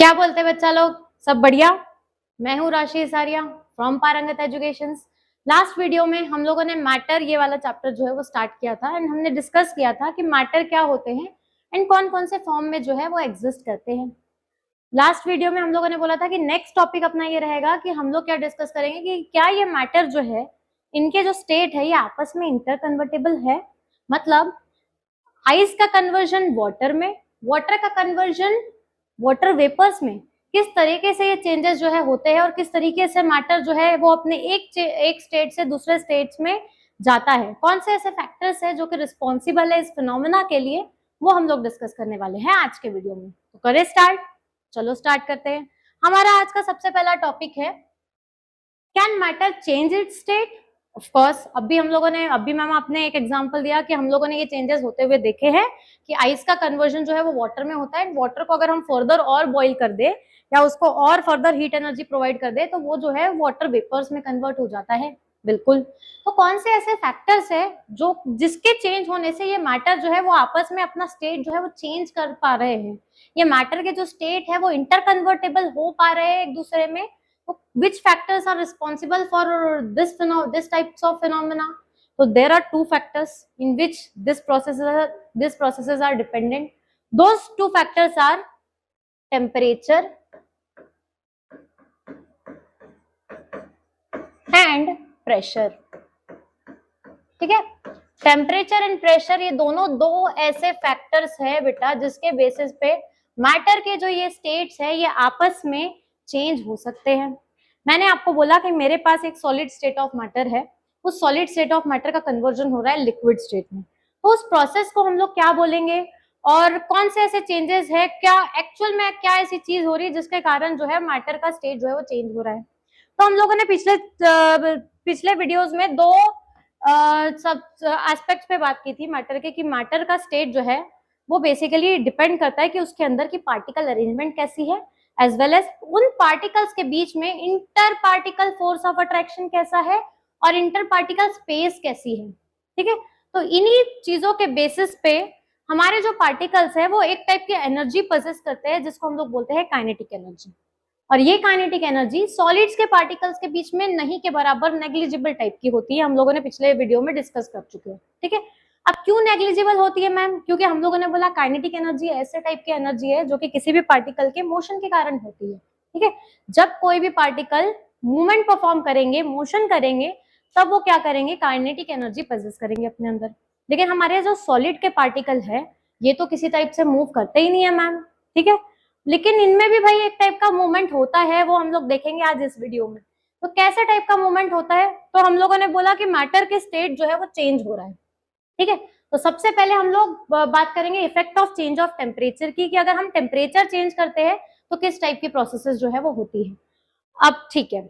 क्या बोलते हैं बच्चा लोग? सब बढ़िया। मैं हूँ राशि इसारिया फ्रॉम पारंगत एजुकेशन। लास्ट वीडियो में हम लोगों ने मैटर ये वाला चैप्टर जो है वो स्टार्ट किया था एंड हमने डिस्कस किया था कि मैटर क्या होते हैं एंड कौन कौन से फॉर्म में जो है वो एग्जिस्ट करते हैं। लास्ट वीडियो में हम लोगों ने बोला था कि नेक्स्ट टॉपिक अपना ये रहेगा कि हम लोग क्या डिस्कस करेंगे कि क्या ये मैटर जो है इनके जो स्टेट है ये आपस में इंटर कन्वर्टेबल है। मतलब आइस का कन्वर्जन वाटर में, वाटर का कन्वर्जन वाटर वेपर्स में, किस तरीके से ये चेंजेस जो है होते हैं और किस तरीके से मैटर जो है वो अपने एक स्टेट से दूसरे स्टेट्स में जाता है। कौन से ऐसे फैक्टर्स है जो कि रिस्पॉन्सिबल है इस फिनोमेना के लिए, वो हम लोग डिस्कस करने वाले हैं आज के वीडियो में। तो करें स्टार्ट। चलो स्टार्ट करते हैं। हमारा आज का सबसे पहला टॉपिक है can matter change it's state. Of course अभी मैम आपने एक एग्जांपल दिया कि हम लोगों ने ये चेंजेस होते हुए देखे हैं कि आइस का कन्वर्जन जो है वो वाटर में होता है। वाटर को अगर हम फर्दर और बॉईल कर दे या उसको और फर्दर हीट एनर्जी प्रोवाइड कर दे तो वो जो है वाटर वेपर्स में कन्वर्ट हो जाता है। बिल्कुल। तो कौन से ऐसे फैक्टर्स है जो जिसके चेंज होने से ये मैटर जो है वो आपस में अपना स्टेट जो है वो चेंज कर पा रहे हैं, ये मैटर के जो स्टेट है वो इंटर कन्वर्टेबल हो पा रहे हैं एक दूसरे में। Which factors are responsible for this types of phenomena? So there are two factors in which these processes are dependent. Those two factors are temperature and pressure. ठीक है, टेम्परेचर एंड प्रेशर ये दोनों दो ऐसे फैक्टर्स है बेटा जिसके basis पे मैटर के जो ये स्टेट्स है ये आपस में चेंज हो सकते हैं। मैंने आपको बोला कि मेरे पास एक सॉलिड स्टेट ऑफ मैटर है, उस सॉलिड स्टेट ऑफ मैटर का कन्वर्जन हो रहा है लिक्विड स्टेट में। तो उस प्रोसेस को हम लोग क्या बोलेंगे और कौन से ऐसे चेंजेस है, क्या एक्चुअल में क्या ऐसी चीज हो रही है जिसके कारण जो है मैटर का स्टेट जो है वो चेंज हो रहा है। तो हम लोगों ने पिछले वीडियोस में दो सब एस्पेक्ट्स पे बात की थी मैटर के कि मैटर का स्टेट जो है वो बेसिकली डिपेंड करता है कि उसके अंदर की पार्टिकल अरेंजमेंट कैसी है, एज वेल एज उन पार्टिकल्स के बीच में inter particle force of attraction कैसा है और इंटर पार्टिकल स्पेस कैसी है। ठीक है, तो इन्हीं चीजों के बेसिस पे हमारे जो पार्टिकल्स है वो एक टाइप की एनर्जी पोजेस करते हैं जिसको हम लोग बोलते हैं काइनेटिक एनर्जी। और ये काइनेटिक एनर्जी सॉलिड्स के पार्टिकल्स के बीच में नहीं के बराबर नेग्लिजिबल टाइप की होती है। हम लोगों ने पिछले वीडियो में डिस्कस कर चुके हैं। ठीक है, अब क्यों नेग्लिजिबल होती है मैम? क्योंकि हम लोगों ने बोला काइनेटिक एनर्जी ऐसे टाइप की एनर्जी है जो कि किसी भी पार्टिकल के मोशन के कारण होती है। ठीक है, जब कोई भी पार्टिकल मूवमेंट परफॉर्म करेंगे, मोशन करेंगे, तब वो क्या करेंगे, काइनेटिक एनर्जी पोजेस करेंगे अपने अंदर। लेकिन हमारे जो सॉलिड के पार्टिकल है ये तो किसी टाइप से मूव करते ही नहीं है मैम। ठीक है, लेकिन इनमें भी भाई एक टाइप का मूवमेंट होता है, वो हम लोग देखेंगे आज इस वीडियो में। तो कैसे टाइप का मूवमेंट होता है? तो हम लोगों ने बोला कि मैटर के स्टेट जो है वो चेंज हो रहा है। ठीक है, तो सबसे पहले हम लोग बात करेंगे effect of change of temperature की, कि अगर हम टेम्परेचर चेंज करते हैं तो किस टाइप की प्रोसेसेस जो है वो होती है। अब ठीक है,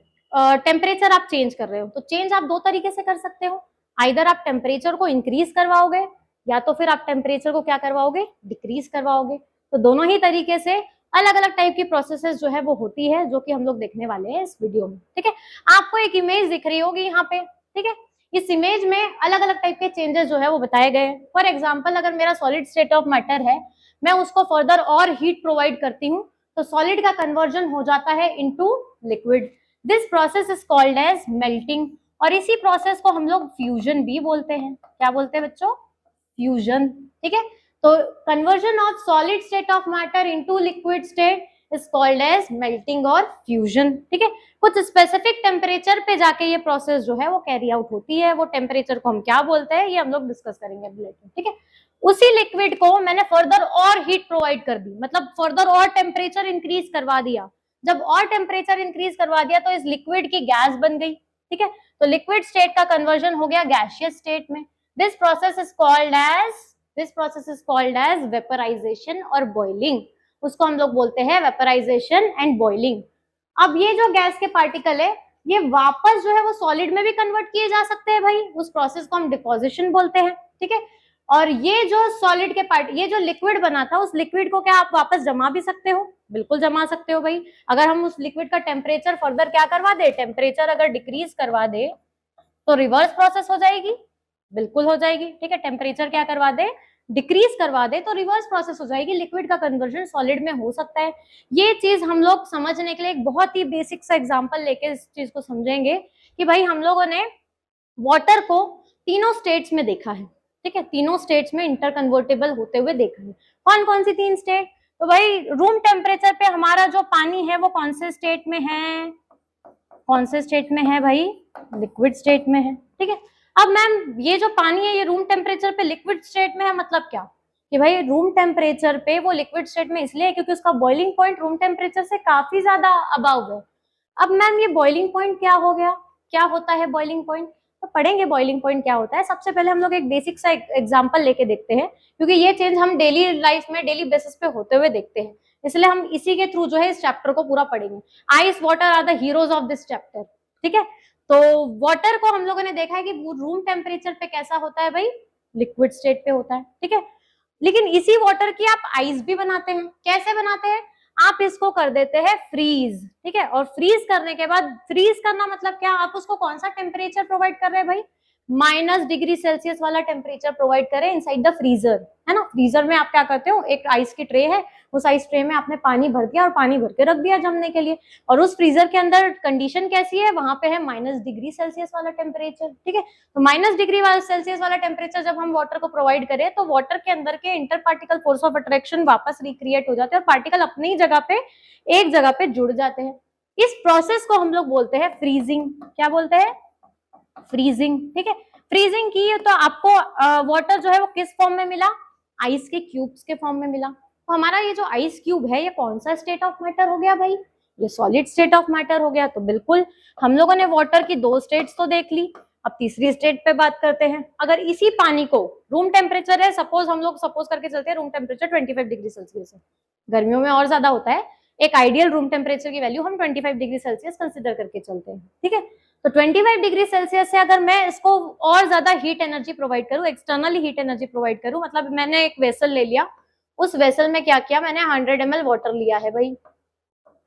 टेम्परेचर आप चेंज कर रहे हो तो चेंज आप दो तरीके से कर सकते हो। आइदर आप टेम्परेचर को इंक्रीज करवाओगे या तो फिर आप टेम्परेचर को क्या करवाओगे, डिक्रीज करवाओगे। तो दोनों ही तरीके से अलग अलग टाइप की प्रोसेसेस जो है वो होती है जो कि हम लोग देखने वाले हैं इस वीडियो में। ठीक है, आपको एक इमेज दिख रही होगी यहाँ पे। ठीक है, इस इमेज में अलग अलग टाइप के चेंजेस जो है वो बताए गए हैं। फॉर एग्जाम्पल अगर मेरा सॉलिड स्टेट ऑफ मैटर है, मैं उसको फर्दर और हीट प्रोवाइड करती हूँ तो सॉलिड का कन्वर्जन हो जाता है into liquid. This process is called as melting. और इसी प्रोसेस को हम लोग फ्यूजन भी बोलते हैं। क्या बोलते हैं बच्चों? फ्यूजन। ठीक है, तो conversion of solid state of matter into liquid state is called as melting और फ्यूजन। ठीक है, कुछ स्पेसिफिक टेम्परेचर पे जाके ये प्रोसेस जो है वो कैरी आउट होती है। वो टेम्परेचर को हम क्या बोलते हैं ये हम लोग डिस्कस करेंगे अभी लेटर। ठीक है, उसी लिक्विड को मैंने फर्दर और हीट प्रोवाइड कर दी, मतलब फर्दर और टेम्परेचर इंक्रीज करवा दिया। जब और टेम्परेचर इंक्रीज करवा दिया तो इस लिक्विड की गैस बन गई। ठीक है, तो लिक्विड स्टेट का कन्वर्जन हो गया गैसियस स्टेट में। This process is called as vaporization और बॉइलिंग। उसको हम लोग बोलते हैं वेपराइजेशन एंड बॉइलिंग। अब ये जो गैस के पार्टिकल है ये वापस जो है वो सॉलिड में भी कन्वर्ट किए जा सकते हैं भाई, उस प्रोसेस को हम डिपोजिशन बोलते हैं। ठीक है, और ये जो सॉलिड के पार्ट, ये जो लिक्विड बना था उस लिक्विड को क्या आप वापस जमा भी सकते हो? बिल्कुल जमा सकते हो भाई। अगर हम उस लिक्विड का टेम्परेचर फर्दर क्या करवा दे, टेम्परेचर अगर डिक्रीज करवा दे तो रिवर्स प्रोसेस हो जाएगी। बिल्कुल हो जाएगी। ठीक है, टेम्परेचर क्या करवा दे, डिक्रीज करवा दे तो रिवर्स प्रोसेस हो जाएगी, लिक्विड का कन्वर्जन सॉलिड में हो सकता है। ये चीज हम लोग समझने के लिए एक बहुत ही बेसिक सा एग्जांपल लेके इस चीज को समझेंगे कि भाई हम लोगों ने वाटर को तीनों स्टेट्स में देखा है, ठीक है, तीनों स्टेट्स में इंटर कन्वर्टेबल होते हुए देखा है। कौन कौन सी 3 स्टेट? तो भाई रूम टेम्परेचर पे हमारा जो पानी है वो कौन से स्टेट में है, कौन से स्टेट में है भाई, लिक्विड स्टेट में है, ठीक है। अब मैम ये जो पानी है ये रूम टेम्परेचर पे लिक्विड स्टेट में है, मतलब क्या कि भाई रूम टेम्परेचर पे वो लिक्विड स्टेट में इसलिए क्योंकि उसका बॉइलिंग पॉइंट रूम टेम्परेचर से काफी ज्यादा अबव है। अब मैम ये बॉइलिंग पॉइंट क्या हो गया, क्या होता है बॉइलिंग पॉइंट, तो पढ़ेंगे बॉइलिंग पॉइंट क्या होता है। सबसे पहले हम लोग एक बेसिक सा एग्जांपल लेके देखते हैं, क्योंकि ये चेंज हम डेली लाइफ में डेली बेसिस पे होते हुए देखते हैं, इसलिए हम इसी के थ्रू जो है इस चैप्टर को पूरा पढ़ेंगे। Ice water are the heroes of this chapter, ठीक है। तो वाटर को हम लोगों ने देखा है कि रूम टेम्परेचर पे कैसा होता है भाई, लिक्विड स्टेट पे होता है, ठीक है। लेकिन इसी वाटर की आप आइस भी बनाते हैं, कैसे बनाते हैं, आप इसको कर देते हैं फ्रीज, ठीक है। और फ्रीज करने के बाद, फ्रीज करना मतलब क्या, आप उसको कौन सा टेम्परेचर प्रोवाइड कर रहे हैं भाई, -डिग्री सेल्सियस वाला टेम्परेचर प्रोवाइड करें इनसाइड द फ्रीजर, है ना। फ्रीजर में आप क्या करते हो, एक आइस की ट्रे है, उस आइस ट्रे में आपने पानी भर दिया और पानी भर के रख दिया जमने के लिए, और उस फ्रीजर के अंदर कंडीशन कैसी है, वहां पे है -डिग्री सेल्सियस वाला टेम्परेचर, ठीक है। तो -डिग्री सेल्सियस वाला टेम्परेचर जब हम वाटर को प्रोवाइड करें तो वाटर के अंदर के inter particle force of attraction वापस रिक्रिएट हो जाते हैं और पार्टिकल अपनी ही जगह पे एक जगह पे जुड़ जाते हैं। इस प्रोसेस को हम लोग बोलते हैं फ्रीजिंग। क्या बोलते हैं, फ्रीजिंग, ठीक है। फ्रीजिंग की तो आपको वाटर जो है वो किस फॉर्म में मिला, आइस के क्यूब्स के फॉर्म में मिला। तो हमारा ये जो आइस क्यूब है ये कौन सा स्टेट ऑफ मैटर हो गया भाई, ये सॉलिड स्टेट ऑफ मैटर हो गया। तो बिल्कुल हम लोगों ने वाटर की 2 स्टेट्स तो देख ली, अब तीसरी स्टेट पे बात करते हैं। अगर इसी पानी को, रूम टेम्परेचर है, सपोज हम लोग सपोज करके चलते हैं रूम टेम्परेचर 25 डिग्री सेल्सियस है, गर्मियों में और ज्यादा होता है, एक आइडियल रूम टेम्परेचर की वैल्यू हम 25 डिग्री सेल्सियस कंसिडर करके चलते हैं, ठीक है। तो 25 डिग्री सेल्सियस से अगर मैं इसको और ज्यादा हीट एनर्जी प्रोवाइड करूं, एक्सटर्नली हीट एनर्जी प्रोवाइड करूं, मतलब मैंने एक वेसल ले लिया, उस वेसल में क्या किया मैंने, 100 ml वाटर लिया है भाई,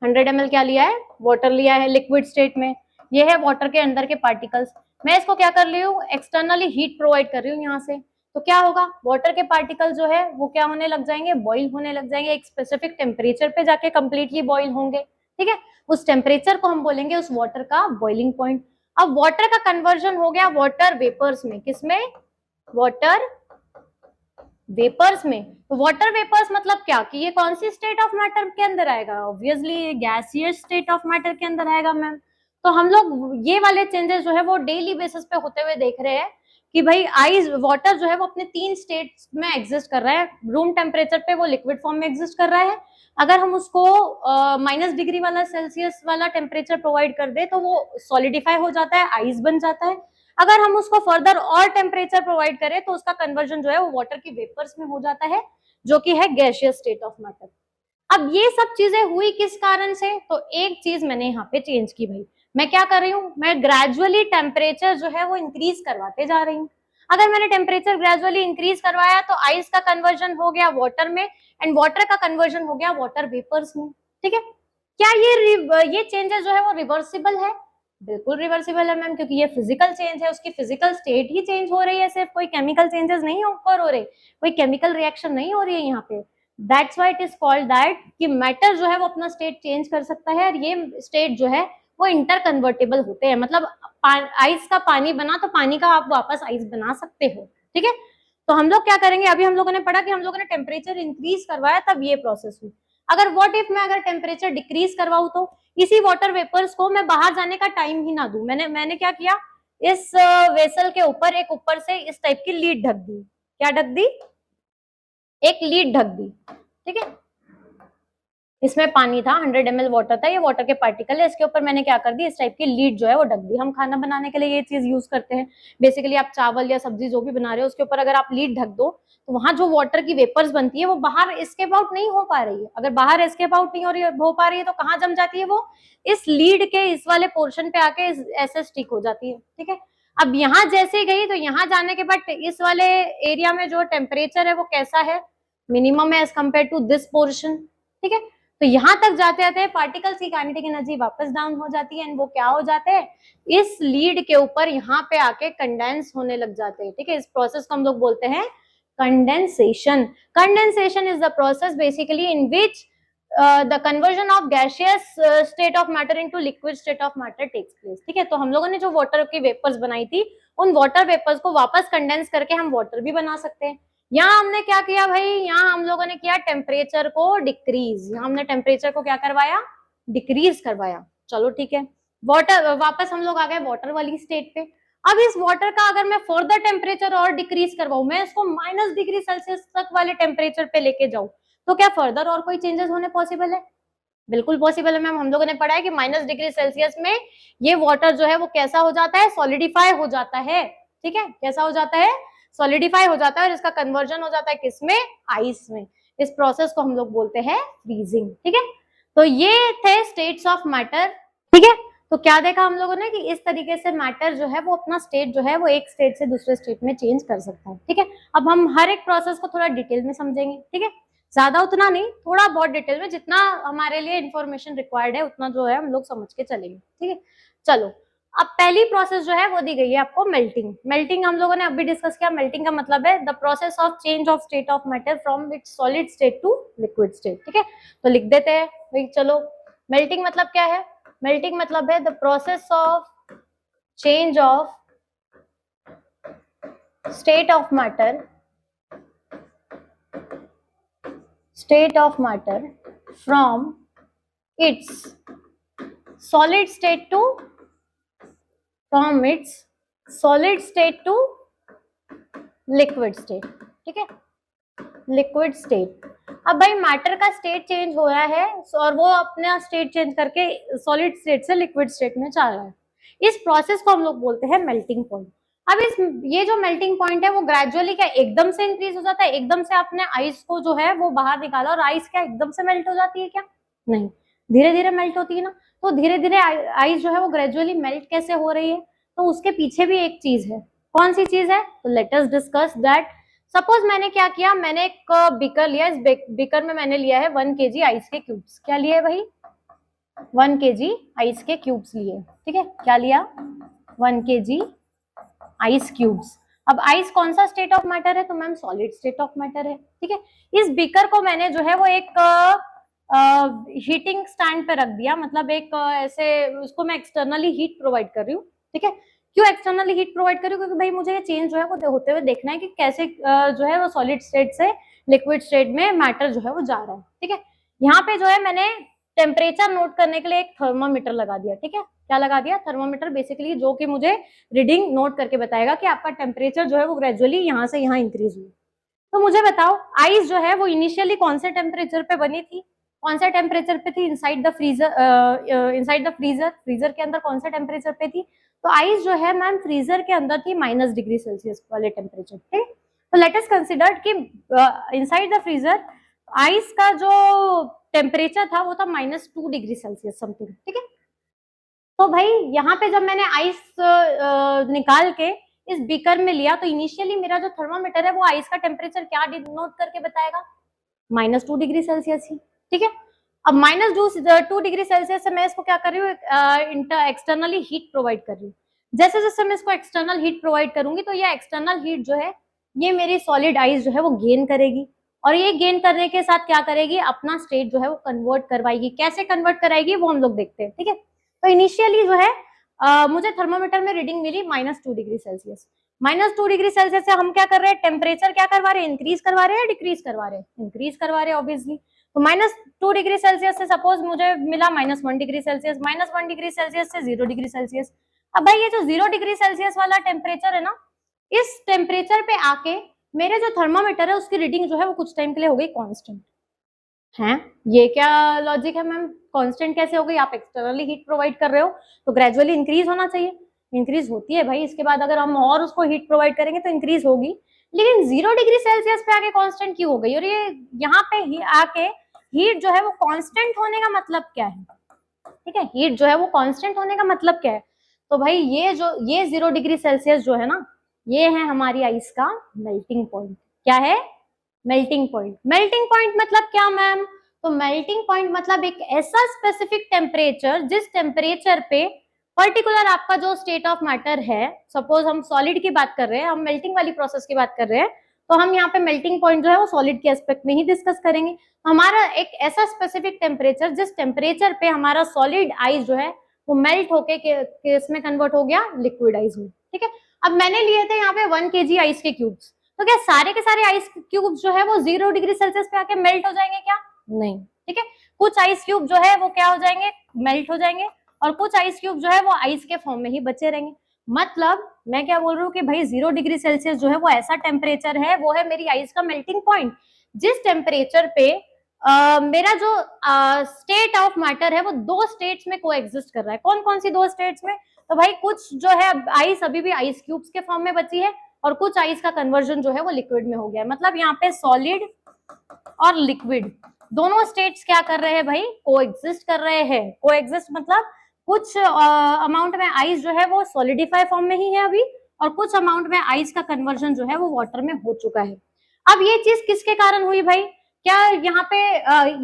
100 ml क्या लिया है, वाटर लिया है लिक्विड स्टेट में, ये है वाटर के अंदर के पार्टिकल्स। मैं इसको क्या कर रही हूँ, एक्सटर्नली हीट प्रोवाइड कर रही हूँ यहाँ से, तो क्या होगा, वाटर के पार्टिकल जो है वो क्या होने लग जाएंगे, बॉइल होने लग जाएंगे, एक स्पेसिफिक टेम्परेचर पे जाके कंप्लीटली बॉइल होंगे, ठीक है। उस टेम्परेचर को हम बोलेंगे उस वाटर का बॉइलिंग पॉइंट। अब वाटर का कन्वर्जन हो गया वाटर वेपर्स में, किसमें, वाटर वेपर्स में। तो वाटर वेपर्स मतलब क्या कि ये कौन सी स्टेट ऑफ मैटर के अंदर आएगा, obviously gaseous state of matter के अंदर आएगा मैम। तो हम लोग ये वाले चेंजेस जो है वो डेली बेसिस पे होते हुए देख रहे हैं कि भाई आइस वाटर जो है वो अपने 3 स्टेट्स में एग्जिस्ट कर रहा है, रूम टेम्परेचर पे वो लिक्विड फॉर्म में एग्जिस्ट कर रहा है, अगर हम उसको -डिग्री वाला सेल्सियस वाला टेम्परेचर प्रोवाइड कर दे तो वो सॉलिडिफाई हो जाता है, आइस बन जाता है, अगर हम उसको फर्दर और टेम्परेचर प्रोवाइड करें तो उसका कन्वर्जन जो है वो वाटर की वेपर्स में हो जाता है, जो कि है गैसियस स्टेट ऑफ मैटर। अब ये सब चीजें हुई किस कारण से, तो एक चीज मैंने यहाँ पे चेंज की भाई, मैं क्या कर रही हूँ, मैं ग्रेजुअली टेम्परेचर जो है वो इंक्रीज करवाते जा रही हूँ। अगर मैंने टेम्परेचर ग्रेजुअली इंक्रीज करवाया तो आइस का कन्वर्जन हो गया वाटर में एंड वाटर का कन्वर्जन हो गया वाटर वेपर्स में, ठीक है। क्या ये चेंजेस जो है वो रिवर्सिबल है, बिल्कुल रिवर्सिबल है मैम, क्योंकि ये फिजिकल चेंज है, उसकी फिजिकल स्टेट ही चेंज हो रही है, सिर्फ कोई केमिकल चेंजेस नहीं ऊपर हो रहे, कोई केमिकल रिएक्शन नहीं हो रही है यहाँ पे। That's why it is called that कि मैटर जो है वो अपना स्टेट चेंज कर सकता है और ये स्टेट जो है वो इंटर कन्वर्टेबल होते हैं, मतलब आइस का पानी बना तो पानी का आप वापस आइस बना सकते हो, ठीक है। तो हम लोग क्या करेंगे, अभी हम लोगों ने पढ़ा कि हम लोगों ने टेम्परेचर इंक्रीज करवाया तब ये प्रोसेस हुई। अगर व्हाट इफ मैं अगर टेम्परेचर डिक्रीज करवाऊं तो इसी वाटर वेपर्स को मैं बाहर जाने का टाइम ही ना दूं, मैंने क्या किया, इस वेसल के ऊपर एक ऊपर से इस टाइप की लीड ढक दी, क्या ढक दी, एक लीड ढक दी, ठीक है। इसमें पानी था, 100 ml वाटर था, ये वाटर के पार्टिकल है, इसके ऊपर मैंने क्या कर दी, इस टाइप की लीड जो है वो ढक दी। हम खाना बनाने के लिए ये चीज यूज करते हैं, बेसिकली आप चावल या सब्जी जो भी बना रहे हो उसके ऊपर अगर आप लीड ढक दो तो वहां जो वाटर की वेपर्स बनती है वो बाहर एस्केप आउट नहीं हो पा रही है, अगर बाहर एस्केप आउट नहीं हो पा रही है तो कहाँ जम जाती है, वो इस लीड के इस वाले पोर्शन पे आके ऐसे स्टिक हो जाती है, ठीक है। अब यहाँ जैसे गई तो यहाँ जाने के बाद इस वाले एरिया में जो टेम्परेचर है वो कैसा है, मिनिमम है as compare to this portion, ठीक है। तो यहाँ तक जाते जाते पार्टिकल्स की काइनेटिक एनर्जी वापस डाउन हो जाती है एंड वो क्या हो जाते हैं, इस लीड के ऊपर यहाँ पे आके कंडेंस होने लग जाते हैं, ठीक है। इस प्रोसेस को हम लोग बोलते हैं Condensation. Condensation is the process basically in which the conversion of gaseous state of matter into liquid state of matter takes place. ठीक है, तो हम लोगों ने जो वाटर की वेपर्स बनाई थी, उन वाटर वेपर्स को वापस कंडेंस करके हम वाटर भी बना सकते हैं। यहाँ हमने क्या किया भाई, यहाँ हम लोगों ने किया टेम्परेचर को डिक्रीज, यहाँ हमने टेम्परेचर को क्या करवाया, डिक्रीज करवाया। चलो ठीक है, वाटर वापस हम लोग आ गए वाटर वाली स्टेट पे। अब इस वाटर का अगर मैं फर्दर टेम्परेचर और डिक्रीज करवाऊं, मैं इसको -डिग्री सेल्सियस तक वाले टेम्परेचर पे लेके जाऊं, तो क्या फर्दर और कोई चेंजेस होने पॉसिबल है? बिल्कुल पॉसिबल है मैम। हम लोगों ने पढ़ा है कि -डिग्री सेल्सियस में ये वाटर जो है वो कैसा हो जाता है, सॉलिडिफाई हो जाता है। ठीक है, कैसा हो जाता है, सॉलिडिफाई हो जाता है, और इसका कन्वर्जन हो जाता है किसमें, आइस में। इस प्रोसेस को हम लोग बोलते हैं फ्रीजिंग। ठीक है, तो ये थे स्टेट्स ऑफ मैटर। ठीक है, तो क्या देखा हम लोगों ने कि इस तरीके से मैटर जो है वो अपना स्टेट जो है वो एक स्टेट से दूसरे स्टेट में चेंज कर सकता है। ठीक है, अब हम हर एक प्रोसेस को थोड़ा डिटेल में समझेंगे। ठीक है, ज्यादा उतना नहीं, थोड़ा बहुत डिटेल में, जितना हमारे लिए इंफॉर्मेशन रिक्वायर्ड है उतना जो है हम लोग समझ के चलेंगे। ठीक है, चलो अब पहली प्रोसेस जो है वो दी गई है आपको मेल्टिंग। मेल्टिंग हम लोगों ने अभी डिस्कस किया। मेल्टिंग का मतलब है the process of change of state of matter from its solid state to liquid state. ठीक है, तो लिख देते हैं भाई। चलो, मेल्टिंग मतलब क्या है? मेल्टिंग मतलब है the process of change of state of matter, state of matter from its solid state to liquid state। ठीक है, लिक्विड स्टेट। अब भाई मैटर का स्टेट चेंज हो रहा है और वो अपना स्टेट चेंज करके सॉलिड स्टेट से लिक्विड स्टेट में जा रहा है। इस प्रोसेस को हम लोग बोलते हैं मेल्टिंग पॉइंट। अब ये जो मेल्टिंग पॉइंट है वो ग्रेजुअली क्या एकदम से इंक्रीज हो जाता है? एकदम से आपने आइस को जो है वो बाहर निकाला और आइस क्या एकदम से मेल्ट हो जाती है क्या? नहीं, धीरे धीरे मेल्ट होती है ना। तो धीरे धीरे आइस जो है वो ग्रेजुअली मेल्ट कैसे हो रही है? तो उसके पीछे भी एक चीज है। कौन सी चीज है? तो let us discuss that. Suppose मैंने क्या किया, मैंने एक बीकर लिया, इस बीकर में मैंने लिया है 1 kg आइस के क्यूब्स। क्या लिया है भाई? 1 kg आइस के क्यूब्स लिए। ठीक है, क्या लिया? 1 kg आइस क्यूब्स। अब आइस कौन सा स्टेट ऑफ मैटर है? तो ma'am solid state of matter है। ठीक है, इस बीकर को मैंने जो है वो एक हीटिंग स्टैंड पे रख दिया, मतलब एक ऐसे उसको मैं एक्सटर्नली हीट प्रोवाइड कर रही हूँ। ठीक है, क्यों एक्सटर्नली हीट प्रोवाइड करूँ? क्योंकि भाई मुझे ये चेंज जो है वो होते हुए देखना है कि कैसे जो है वो सॉलिड स्टेट से लिक्विड स्टेट में मैटर जो है वो जा रहा है। ठीक है, यहाँ पे जो है मैंने टेम्परेचर नोट करने के लिए एक थर्मामीटर लगा दिया। ठीक है, क्या लगा दिया? थर्मामीटर, बेसिकली जो कि मुझे रीडिंग नोट करके बताएगा कि आपका टेम्परेचर जो है वो ग्रेजुअली यहाँ से यहाँ इंक्रीज हुई। तो मुझे बताओ, आइस जो है वो इनिशियली कौन से टेम्परेचर पे बनी थी? कौन से टेम्परेचर पे थी? Inside the freezer. फ्रीजर के अंदर कौन से टेम्परेचर पे थी? तो आइस जो है मैम फ्रीजर के अंदर थी -डिग्री सेल्सियस वाले टेम्परेचर पे। तो लेट अस कंसिडर कि इनसाइड द फ्रीजर आइस का जो टेम्परेचर था वो था -2 डिग्री सेल्सियस समथिंग। ठीक है, तो भाई यहाँ पे जब मैंने आइस निकाल के इस बीकर में लिया, तो इनिशियली मेरा जो थर्मामीटर है वो आइस का टेम्परेचर क्या नोट करके बताएगा? -2 डिग्री सेल्सियस ही। ठीक है, अब -2 डिग्री सेल्सियस से मैं इसको क्या कर रही हूँ? एक्सटर्नली हीट प्रोवाइड कर रही हूँ। जैसे जैसे मैं इसको एक्सटर्नल हीट प्रोवाइड करूंगी तो ये एक्सटर्नल हीट जो है ये मेरी सॉलिड आइस जो है वो गेन करेगी, और ये गेन करने के साथ क्या करेगी? अपना स्टेट जो है वो कन्वर्ट करवाएगी। कैसे कन्वर्ट कराएगी वो हम लोग देखते हैं। ठीक है, तो इनिशियली जो है मुझे थर्मोमीटर में रीडिंग मिली -2 डिग्री सेल्सियस। -2 डिग्री सेल्सियस से हम क्या कर रहे हैं? टेम्परेचर क्या करवा रहे हैं? इंक्रीज करवा रहे हैं या डिक्रीज करवा रहे हैं? इंक्रीज करवा रहे हैं ऑब्वियसली। तो -2 डिग्री सेल्सियस से सपोज मुझे मिला -1 डिग्री सेल्सियस, -1 डिग्री सेल्सियस से 0 डिग्री सेल्सियस। अब भाई ये जो 0 डिग्री सेल्सियस वाला टेम्परेचर है ना, इस टेम्परेचर पे आके मेरे जो थर्मामीटर है उसकी रीडिंग जो है वो कुछ टाइम के लिए हो गई कांस्टेंट। हैं, ये क्या लॉजिक है मैम? कांस्टेंट कैसे हो गई? आप एक्सटर्नली हीट प्रोवाइड कर रहे हो तो ग्रेजुअली इंक्रीज होना चाहिए। इंक्रीज होती है भाई, इसके बाद अगर हम और उसको हीट प्रोवाइड करेंगे तो इंक्रीज होगी, लेकिन 0 डिग्री सेल्सियस पे आके कांस्टेंट क्यों हो गई? और ये यहाँ पे आके हीट जो है वो कांस्टेंट होने का मतलब क्या है? ठीक है, हीट जो है वो कांस्टेंट होने का मतलब क्या है? तो भाई ये 0 डिग्री सेल्सियस जो है ना, ये है हमारी आइस का मेल्टिंग पॉइंट। क्या है? Melting point. मेल्टिंग पॉइंट मतलब क्या मैम? तो मेल्टिंग पॉइंट मतलब एक ऐसा स्पेसिफिक टेम्परेचर जिस टेम्परेचर पे पर्टिकुलर आपका जो स्टेट ऑफ मैटर है, सपोज हम सॉलिड की बात कर रहे हैं, हम मेल्टिंग वाली प्रोसेस की बात कर रहे हैं, तो हम यहाँ पे मेल्टिंग पॉइंट जो है वो सॉलिड के एस्पेक्ट में ही डिस्कस करेंगे। हमारा एक ऐसा स्पेसिफिक टेम्परेचर जिस टेम्परेचर पे हमारा सॉलिड आइस जो है वो मेल्ट होके किस में कन्वर्ट हो गया, लिक्विड आइस में। ठीक है, अब मैंने लिए थे यहाँ पे 1 kg आइस के क्यूब्स, तो क्या सारे के सारे आइस क्यूब्स जो है वो 0 डिग्री सेल्सियस पे आके मेल्ट हो जाएंगे क्या? नहीं। ठीक है, कुछ आइस क्यूब जो है वो क्या हो जाएंगे, मेल्ट हो जाएंगे, और कुछ आइस क्यूब जो है वो आइस के फॉर्म में ही बचे रहेंगे। मतलब मैं क्या बोल रही हूँ कि भाई 0 डिग्री सेल्सियस जो है वो ऐसा टेम्परेचर है, वो है मेरी आइस का मेल्टिंग पॉइंट, जिस टेम्परेचर पे मेरा जो स्टेट ऑफ मैटर है वो 2 स्टेट्स में कोएग्जिस्ट कर रहा है। कौन कौन सी 2 स्टेट्स में? तो भाई कुछ जो है आइस अभी भी आइस क्यूब्स के फॉर्म में बची है, और कुछ आइस का कन्वर्जन जो है वो लिक्विड में हो गया है। मतलब यहाँ पे सॉलिड और लिक्विड दोनों स्टेट्स क्या कर रहे हैं भाई, कोएग्जिस्ट कर रहे हैं। कोएग्जिस्ट मतलब कुछ अमाउंट में आइस जो है वो सॉलिडिफाई फॉर्म में ही है अभी, और कुछ अमाउंट में आइस का कन्वर्जन जो है वो वाटर में हो चुका है। अब ये चीज किसके कारण हुई भाई? क्या यहाँ पे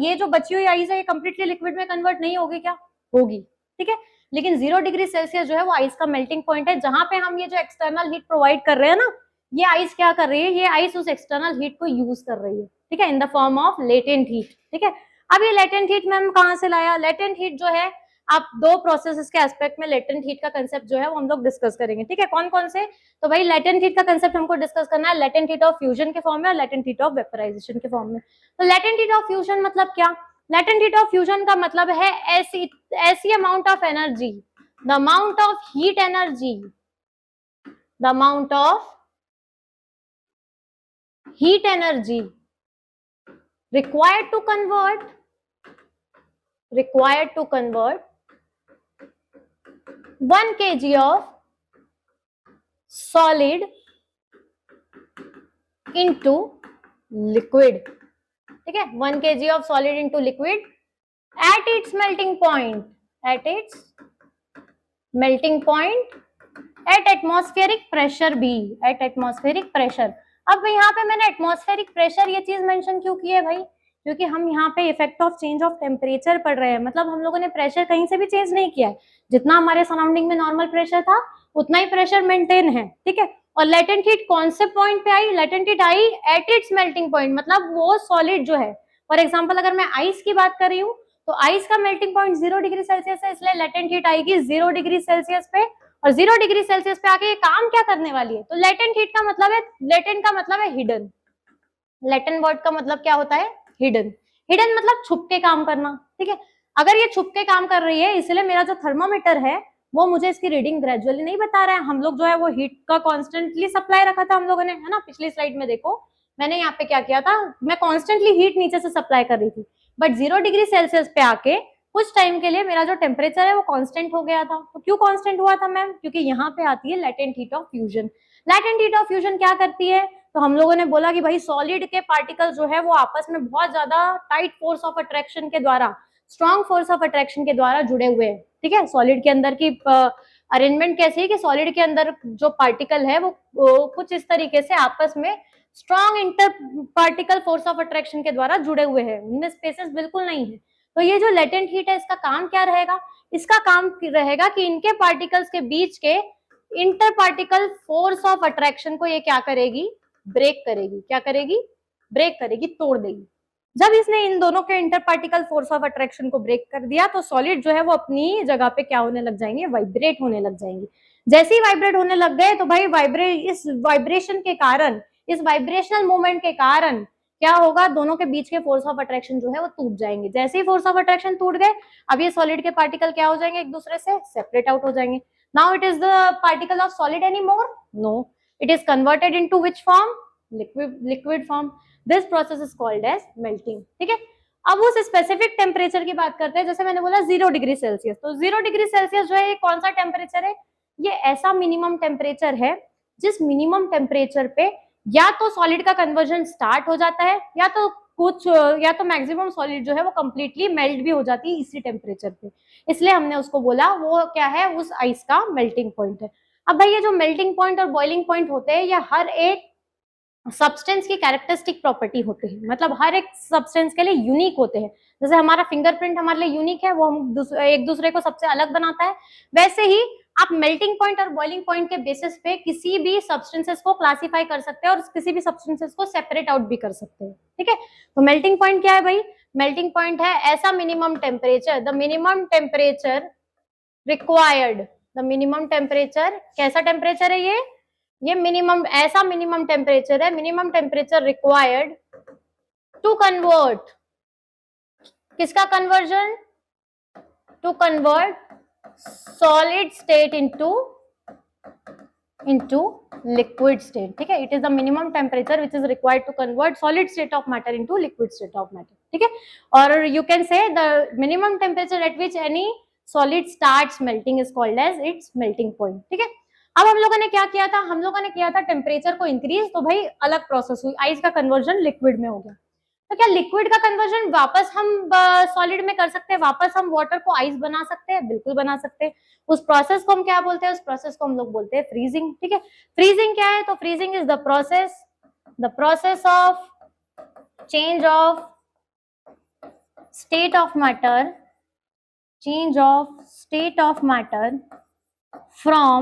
ये जो बची हुई आइस है ये कंप्लीटली लिक्विड में कन्वर्ट नहीं होगी क्या? होगी। ठीक है, लेकिन 0 डिग्री सेल्सियस जो है वो आइस का मेल्टिंग पॉइंट है, जहां पे हम ये जो एक्सटर्नल हीट प्रोवाइड कर रहे हैं ना, ये आइस क्या कर रही है, ये आइस उस एक्सटर्नल हीट को यूज कर रही है। ठीक है, in the form of latent heat. ठीक है, अब ये लेटेंट हीट मैम कहां से लाया? लेटेंट हीट जो है आप 2 प्रोसेसेस के एस्पेक्ट में लेटेंट हीट का कंसेप्ट जो है वो हम लोग डिस्कस करेंगे। ठीक है, कौन कौन से? तो भाई लेटेंट हीट का कंसेप्ट हमको डिस्कस करना है लेटेंट हीट ऑफ फ्यूजन के फॉर्म में और लेटेंट हीट ऑफ वेपराइजेशन के फॉर्म में। तो लेटेंट हीट ऑफ फ्यूजन मतलब क्या? लेटेंट हीट ऑफ फ्यूजन का मतलब है ऐसी amount of energy, the amount of heat energy, the amount of heat energy required to convert 1 kg of solid into liquid. ठीक है, 1 kg of solid into liquid at its melting point, at atmospheric pressure भी, at atmospheric pressure। अब यहाँ पे मैंने atmospheric pressure ये चीज mention क्यों की है भाई? क्योंकि हम यहाँ पे effect of change of temperature पढ़ रहे हैं, मतलब हम लोगों ने प्रेशर कहीं से भी चेंज नहीं किया है, जितना हमारे सराउंडिंग में नॉर्मल प्रेशर था उतना ही प्रेशर मेंटेन है। ठीक है, और लेटेंट हीट कौन से पॉइंट पे आई? लेटेंट हीट आई एट इट्स मेल्टिंग पॉइंट, मतलब वो सॉलिड जो है, फॉर एग्जाम्पल अगर मैं आइस की बात कर रही हूँ तो आइस का मेल्टिंग पॉइंट 0 डिग्री सेल्सियस है, इसलिए लेटेंट हीट आएगी 0 डिग्री सेल्सियस पे, और 0 डिग्री सेल्सियस पे आके ये काम क्या करने वाली है? तो लेटेंट हीट का मतलब है, लेटेंट का मतलब है हिडन, लेटेंट वर्ड का मतलब क्या होता है? हिडन। हिडन मतलब छुप के काम करना। ठीक है, अगर ये छुप के काम कर रही है, इसलिए मेरा जो थर्मोमीटर है वो मुझे इसकी रीडिंग ग्रेजुअली नहीं बता रहा है। हम लोग जो है वो हीट का कॉन्स्टेंटली सप्लाई रखा था हम लोगों ने, है ना, पिछली स्लाइड में देखो मैंने यहाँ पे क्या किया था, मैं कॉन्स्टेंटली हीट नीचे से सप्लाई कर रही थी, बट 0 डिग्री सेल्सियस पे आके कुछ टाइम के लिए मेरा जो टेम्परेचर है वो कांस्टेंट हो गया था। तो क्यों कांस्टेंट हुआ था मैम? क्योंकि यहाँ पे आती है latent heat of fusion. Latent heat of fusion क्या करती है? तो हम लोगों ने बोला कि भाई सॉलिड के पार्टिकल जो है वो आपस में बहुत ज्यादा टाइट फोर्स ऑफ अट्रैक्शन के द्वारा, स्ट्रॉन्ग फोर्स ऑफ अट्रैक्शन के द्वारा जुड़े हुए हैं। ठीक है, सॉलिड के अंदर की अरेंजमेंट कैसी है कि सॉलिड के अंदर जो पार्टिकल है वो कुछ इस तरीके से आपस में strong inter particle force of attraction के द्वारा जुड़े हुए हैं, उनमें स्पेसेस बिल्कुल नहीं है। तो ये जो लेटेंट हीट है इसका काम क्या रहेगा? इसका काम रहेगा कि इनके पार्टिकल्स के बीच के inter particle force of attraction को ये क्या करेगी? ब्रेक करेगी। क्या करेगी? ब्रेक करेगी, तोड़ देगी। जब इसने इन दोनों के inter particle force of attraction को ब्रेक कर दिया तो सॉलिड जो है वो अपनी जगह पे क्या होने लग जाएंगे? वाइब्रेट होने लग जाएंगे। जैसे ही वाइब्रेट होने लग गए तो भाई इस वाइब्रेशन के कारण, इस वाइब्रेशनल मूवमेंट के कारण क्या होगा? दोनों के बीच के फोर्स ऑफ अट्रैक्शन जो है वो टूट जाएंगे। जैसे ही फोर्स ऑफ अट्रैक्शन टूट गए, अब ये सॉलिड के पार्टिकल क्या हो जाएंगे? एक दूसरे से सेपरेट आउट हो जाएंगे। Now it is the particle of solid any more? No, it is converted into which form? Liquid form. This process is called as melting. ठीक है, अब उस स्पेसिफिक टेम्परेचर की बात करते हैं, जैसे मैंने बोला 0 डिग्री सेल्सियस। तो 0 डिग्री सेल्सियस जो है ये कौन सा टेम्परेचर है? ये ऐसा मिनिमम टेम्परेचर है जिस मिनिमम टेम्परेचर पे या तो सॉलिड का कन्वर्जन स्टार्ट हो जाता है या तो मैक्सिमम सॉलिड जो है वो कंप्लीटली मेल्ट भी हो जाती है इसी टेम्परेचर पे, इसलिए हमने उसको बोला वो क्या है? उस आइस का मेल्टिंग पॉइंट है। अब भाई ये जो मेल्टिंग पॉइंट और बॉइलिंग पॉइंट होते हैं, ये हर एक सब्सटेंस की कैरेक्टरिस्टिक प्रॉपर्टी होते हैं, मतलब हर एक सब्सटेंस के लिए यूनिक होते हैं। जैसे हमारा फिंगरप्रिंट हमारे लिए यूनिक है, वो हम एक दूसरे को सबसे अलग बनाता है, वैसे ही आप मेल्टिंग पॉइंट और बॉइलिंग पॉइंट के बेसिस पे किसी भी सब्सटेंसेस को क्लासिफाई कर सकते हैं और किसी भी सब्सटेंसेस को सेपरेट आउट भी कर सकते हैं, ठीक है। तो मेल्टिंग पॉइंट क्या है भाई? मेल्टिंग पॉइंट है ऐसा minimum temperature, the minimum temperature required, the minimum temperature, कैसा टेम्परेचर है ये मिनिमम, ऐसा मिनिमम टेम्परेचर है, minimum temperature required to convert, किसका conversion? To convert solid state into liquid state, ठीक है। it is the minimum temperature which is required to convert solid state of matter into liquid state of matter, ठीक है। और you can say the minimum temperature at which any solid starts melting is called as its melting point, ठीक है। अब हम लोगों ने क्या किया था? हम लोगों ने किया था टेम्परेचर को इंक्रीज, तो भाई अलग प्रोसेस हुई, आइस का कन्वर्जन लिक्विड में हो गया। तो क्या लिक्विड का कन्वर्जन वापस हम सॉलिड में कर सकते हैं? वापस हम वाटर को आइस बना सकते हैं? बिल्कुल बना सकते हैं। उस प्रोसेस को हम क्या बोलते हैं? उस प्रोसेस को हम लोग बोलते हैं फ्रीजिंग, ठीक है। फ्रीजिंग क्या है? तो freezing is the process of change of state of matter, change of state of matter from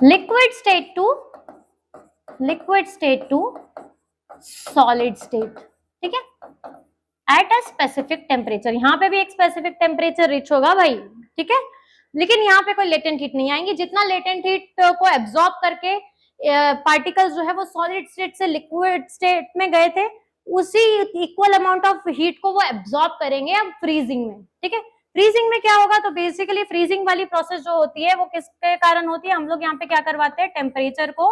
liquid state to solid state, ठीक है, एट अ स्पेसिफिक टेम्परेचर। यहाँ पे भी एक स्पेसिफिक टेम्परेचर रीच होगा भाई, ठीक है, लेकिन यहाँ पे कोई लेटेंट हीट नहीं आएंगी। जितना लेटेंट हीट को एब्जॉर्ब करके पार्टिकल्स जो है वो सॉलिड स्टेट से लिक्विड स्टेट में गए थे, उसी इक्वल अमाउंट ऑफ हीट को वो एब्जॉर्ब करेंगे अब फ्रीजिंग में, ठीक है। फ्रीजिंग में क्या होगा? तो बेसिकली फ्रीजिंग वाली प्रोसेस जो होती है वो किसके कारण होती है? हम लोग यहाँ पे क्या करवाते हैं? टेम्परेचर को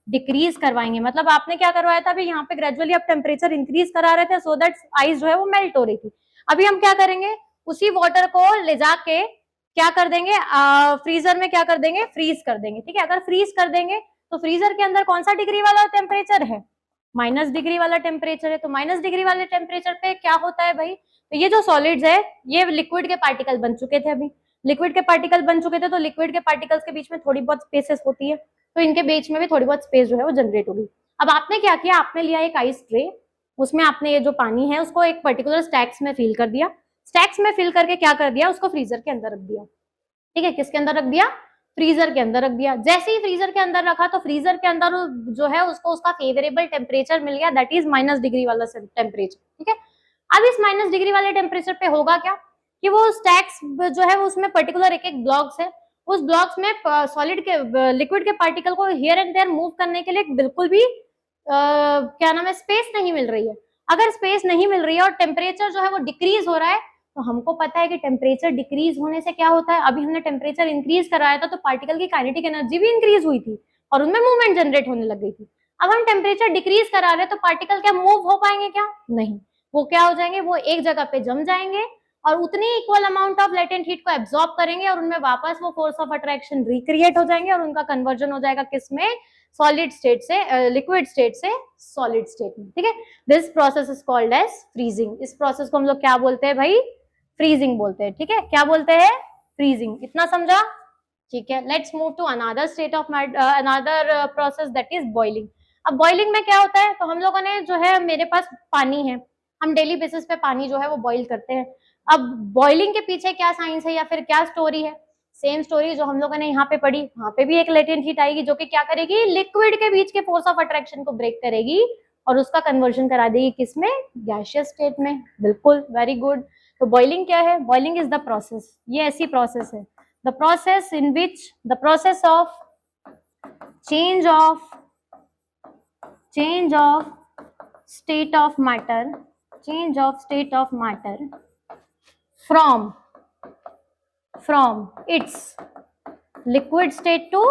डिक्रीज करवाएंगे। मतलब आपने क्या करवाया था अभी? यहाँ पे ग्रेजुअली आप टेम्परेचर इंक्रीज करा रहे थे सो दैट आइस जो है वो मेल्ट हो रही थी। अभी हम क्या करेंगे? उसी वाटर को ले जाके क्या कर देंगे? फ्रीजर में क्या कर देंगे? फ्रीज कर देंगे, ठीक है। अगर फ्रीज कर देंगे तो फ्रीजर के अंदर कौन सा डिग्री वाला टेम्परेचर है? माइनस डिग्री वाला टेम्परेचर है। तो माइनस डिग्री वाले टेम्परेचर पे क्या होता है भाई? तो ये जो सॉलिड्स है ये लिक्विड के पार्टिकल बन चुके थे, अभी लिक्विड के पार्टिकल बन चुके थे, तो लिक्विड के पार्टिकल्स के बीच में थोड़ी बहुत स्पेसेस होती है, तो इनके बीच में भी थोड़ी बहुत स्पेस जो है वो जनरेट होगी। अब आपने क्या किया? आपने लिया एक आइस ट्रे, उसमें आपने ये जो पानी है उसको एक पर्टिकुलर स्टैक्स में फिल कर दिया। स्टैक्स में फिल करके क्या कर दिया? उसको फ्रीजर के अंदर रख दिया, ठीक है। किसके अंदर रख दिया? फ्रीजर के अंदर रख दिया। जैसे ही फ्रीजर के अंदर रखा तो फ्रीजर के अंदर जो है उसको उसका फेवरेबल टेम्परेचर मिल गया, दैट इज माइनस डिग्री वाला टेम्परेचर, ठीक है। अब इस माइनस डिग्री वाले टेम्परेचर पे होगा क्या कि वो स्टैक्स जो है वो उसमें पर्टिकुलर एक एक ब्लॉक्स है, उस ब्लॉक्स में सॉलिड के लिक्विड के पार्टिकल को हियर एंड देयर मूव करने के लिए बिल्कुल भी क्या नाम है, स्पेस नहीं मिल रही है। अगर स्पेस नहीं मिल रही है और टेम्परेचर जो है वो डिक्रीज हो रहा है, तो हमको पता है कि टेम्परेचर डिक्रीज होने से क्या होता है? अभी हमने टेम्परेचर इंक्रीज कराया था तो पार्टिकल की काइनेटिक एनर्जी भी इंक्रीज हुई थी और उनमें मूवमेंट जनरेट होने लग गई थी। अब हम टेम्परेचर डिक्रीज करा रहे हैं तो पार्टिकल क्या मूव हो पाएंगे? क्या नहीं, वो क्या हो जाएंगे? वो एक जगह पे जम जाएंगे और उतनी equal amount of latent heat को एब्जॉर्ब करेंगे और उनमें वापस वो फोर्स ऑफ अट्रैक्शन रिक्रिएट हो जाएंगे और उनका कन्वर्जन हो जाएगा किसमें? सॉलिड स्टेट से लिक्विड स्टेट से सॉलिड स्टेट में, ठीक है। This process is called as freezing. इस प्रोसेस को हम लोग क्या बोलते हैं भाई? फ्रीजिंग बोलते हैं, ठीक है। क्या बोलते हैं? फ्रीजिंग। इतना समझा? ठीक है। Let's move to another state of another process that is boiling. अब बॉइलिंग में क्या होता है? तो हम लोगों ने जो है, मेरे पास पानी है, हम डेली बेसिस पे पानी जो है वो बॉइल करते हैं। अब बॉइलिंग के पीछे क्या साइंस है या फिर क्या स्टोरी है? सेम स्टोरी जो हम लोगों ने यहाँ पे पढ़ी, वहां पे भी एक लेटेंट हीट आएगी जो कि क्या करेगी? लिक्विड के बीच के फोर्स ऑफ अट्रैक्शन को ब्रेक करेगी और उसका कन्वर्जन करा देगी किसमें? गैसियस स्टेट में। बिल्कुल, वेरी गुड। तो बॉइलिंग क्या है? बॉइलिंग इज द प्रोसेस, ये ऐसी प्रोसेस है, the process in which the process of change of state of matter from its liquid state to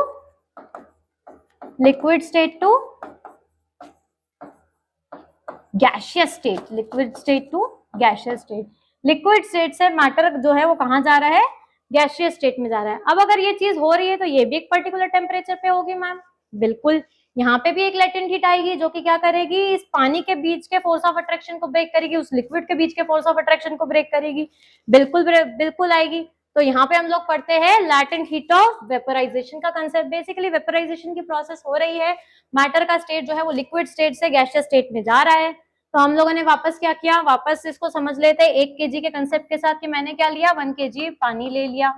gaseous state, liquid state to gaseous state। Liquid state से matter जो है वो कहाँ जा रहा है? गैसियस स्टेट में जा रहा है। अब अगर ये चीज हो रही है तो ये भी एक पर्टिकुलर टेम्परेचर पे होगी मैम। बिल्कुल, यहाँ पे भी एक लेटेंट हीट आएगी जो कि क्या करेगी? इस पानी के बीच के फोर्स ऑफ अट्रैक्शन को ब्रेक करेगी, उस लिक्विड के बीच के फोर्स ऑफ अट्रैक्शन को ब्रेक करेगी। बिल्कुल आएगी। तो यहाँ पे हम लोग पढ़ते हैं लैटेंट हीट ऑफ वेपराइजेशन का कंसेप्ट। बेसिकली वेपराइजेशन की प्रोसेस हो रही है, मैटर का स्टेट जो है वो लिक्विड स्टेट से गैसियस स्टेट में जा रहा है। तो हम लोगों ने वापस क्या किया? वापस इसको समझ लेते हैं 1 kg के कंसेप्ट के साथ कि मैंने क्या लिया? 1 kg पानी ले लिया,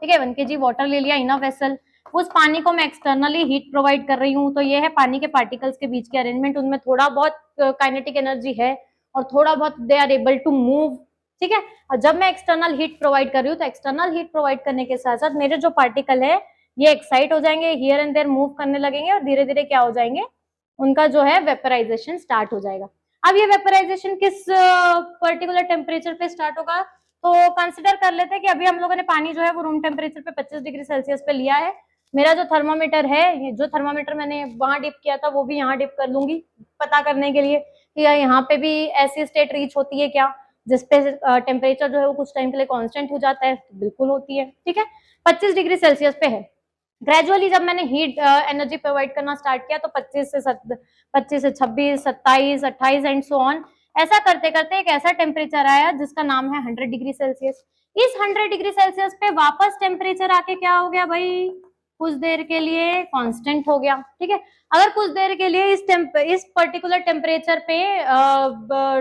ठीक है, 1 kg वाटर ले लिया इन अ वेसल, उस पानी को मैं एक्सटर्नली हीट प्रोवाइड कर रही हूँ, तो ये है पानी के पार्टिकल्स के बीच के अरेंजमेंट, उनमें थोड़ा बहुत काइनेटिक एनर्जी है और थोड़ा बहुत they are able to move, ठीक है। और जब मैं एक्सटर्नल हीट प्रोवाइड कर रही हूँ तो एक्सटर्नल हीट प्रोवाइड करने के साथ साथ मेरे जो पार्टिकल है ये एक्साइट हो जाएंगे, हियर एंड देयर मूव करने लगेंगे और धीरे धीरे क्या हो जाएंगे, उनका जो है वेपराइजेशन स्टार्ट हो जाएगा। अब ये वेपराइजेशन किस पर्टिकुलर टेम्परेचर पे स्टार्ट होगा, तो कंसिडर कर लेते हैं कि अभी हम लोगों ने पानी जो है वो रूम टेम्परेचर पे 25 डिग्री सेल्सियस पे लिया है। मेरा जो थर्मामीटर है, जो थर्मामीटर मैंने वहां डिप किया था वो भी यहाँ डिप कर लूंगी, पता करने के लिए कि यहाँ पे भी ऐसी स्टेट रीच होती है क्या जिसपे टेम्परेचर जो है वो कुछ टाइम के लिए कांस्टेंट हो जाता है, तो बिल्कुल होती है, ठीक है। 25 डिग्री सेल्सियस पे है। ग्रेजुअली जब मैंने हीट एनर्जी प्रोवाइड करना स्टार्ट किया तो 25 से 26, 27, 28 एंड सो ऑन, ऐसा करते करते एक ऐसा टेम्परेचर आया जिसका नाम है 100 डिग्री सेल्सियस। इस 100 डिग्री सेल्सियस पे वापस टेम्परेचर आके क्या हो गया भाई, कुछ देर के लिए कांस्टेंट हो गया, ठीक है। अगर कुछ देर के लिए इस पर्टिकुलर टेम्परेचर पे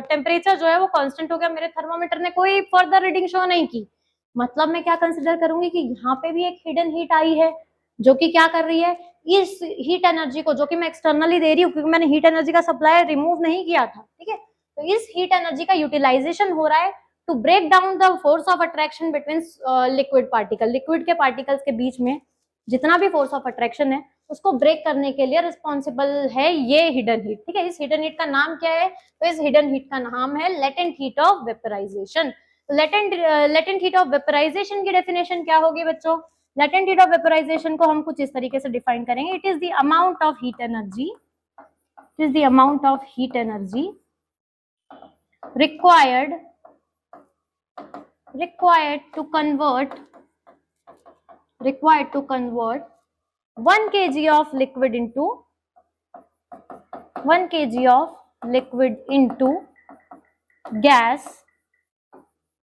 टेम्परेचर जो है वो कांस्टेंट हो गया, मेरे थर्मामीटर ने कोई फर्दर रीडिंग शो नहीं की, मतलब मैं क्या कंसिडर करूंगी कि यहाँ पे भी एक हिडन हीट आई है जो कि क्या कर रही है, इस हीट एनर्जी को जो कि मैं एक्सटर्नली दे रही हूँ क्योंकि मैंने हीट एनर्जी का सप्लाई रिमूव नहीं किया था, ठीक है, तो इस हीट एनर्जी का यूटिलाइजेशन हो रहा है to break down the force of attraction between liquid particle, liquid के पार्टिकल्स के बीच में जितना भी फोर्स ऑफ अट्रैक्शन है उसको ब्रेक करने के लिए रिस्पॉन्सिबल है ये हिडन हीट, ठीक है। इस हिडन हीट का नाम क्या है, तो इस हिडन हीट का नाम है latent heat of vaporization. Latent heat of vaporization की डेफिनेशन क्या होगी बच्चों, लेटेंट हीट ऑफ वेपराइजेशन को हम कुछ इस तरीके से डिफाइन करेंगे, it is the amount of heat energy, it is the amount of heat energy required to convert 1 kg of liquid into 1 kg of liquid into gas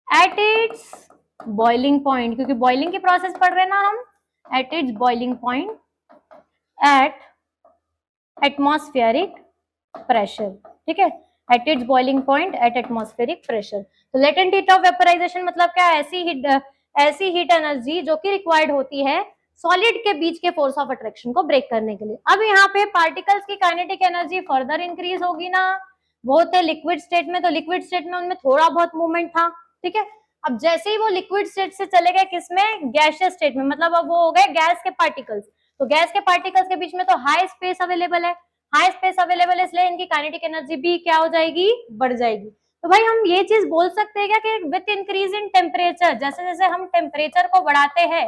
at its boiling point, क्योंकि boiling की process पढ़ रहे हैं ना हम, at its boiling point at atmospheric pressure, ठीक है, at its boiling point at atmospheric pressure। तो लेटेंट हीट ऑफ वेपराइजेशन मतलब क्या, ऐसी हीट एनर्जी जो कि रिक्वायर्ड होती है सॉलिड के बीच के फोर्स ऑफ अट्रैक्शन को ब्रेक करने के लिए। अब यहाँ पे पार्टिकल्स की काइनेटिक एनर्जी फर्दर इंक्रीज होगी ना, वो थे लिक्विड स्टेट में, तो लिक्विड स्टेट में उनमें थोड़ा बहुत मूवमेंट था, ठीक है। अब जैसे ही वो लिक्विड स्टेट से चले गए किसमें, गैसियस स्टेट में, मतलब अब वो हो गए गैस के पार्टिकल्स, तो गैस के पार्टिकल्स के बीच में तो हाई स्पेस अवेलेबल है, हाई स्पेस अवेलेबल है इसलिए इनकी काइनेटिक एनर्जी भी क्या हो जाएगी, बढ़ जाएगी। तो भाई हम ये चीज बोल सकते हैं क्या कि विथ इंक्रीज इन टेम्परेचर, जैसे जैसे हम टेम्परेचर को बढ़ाते हैं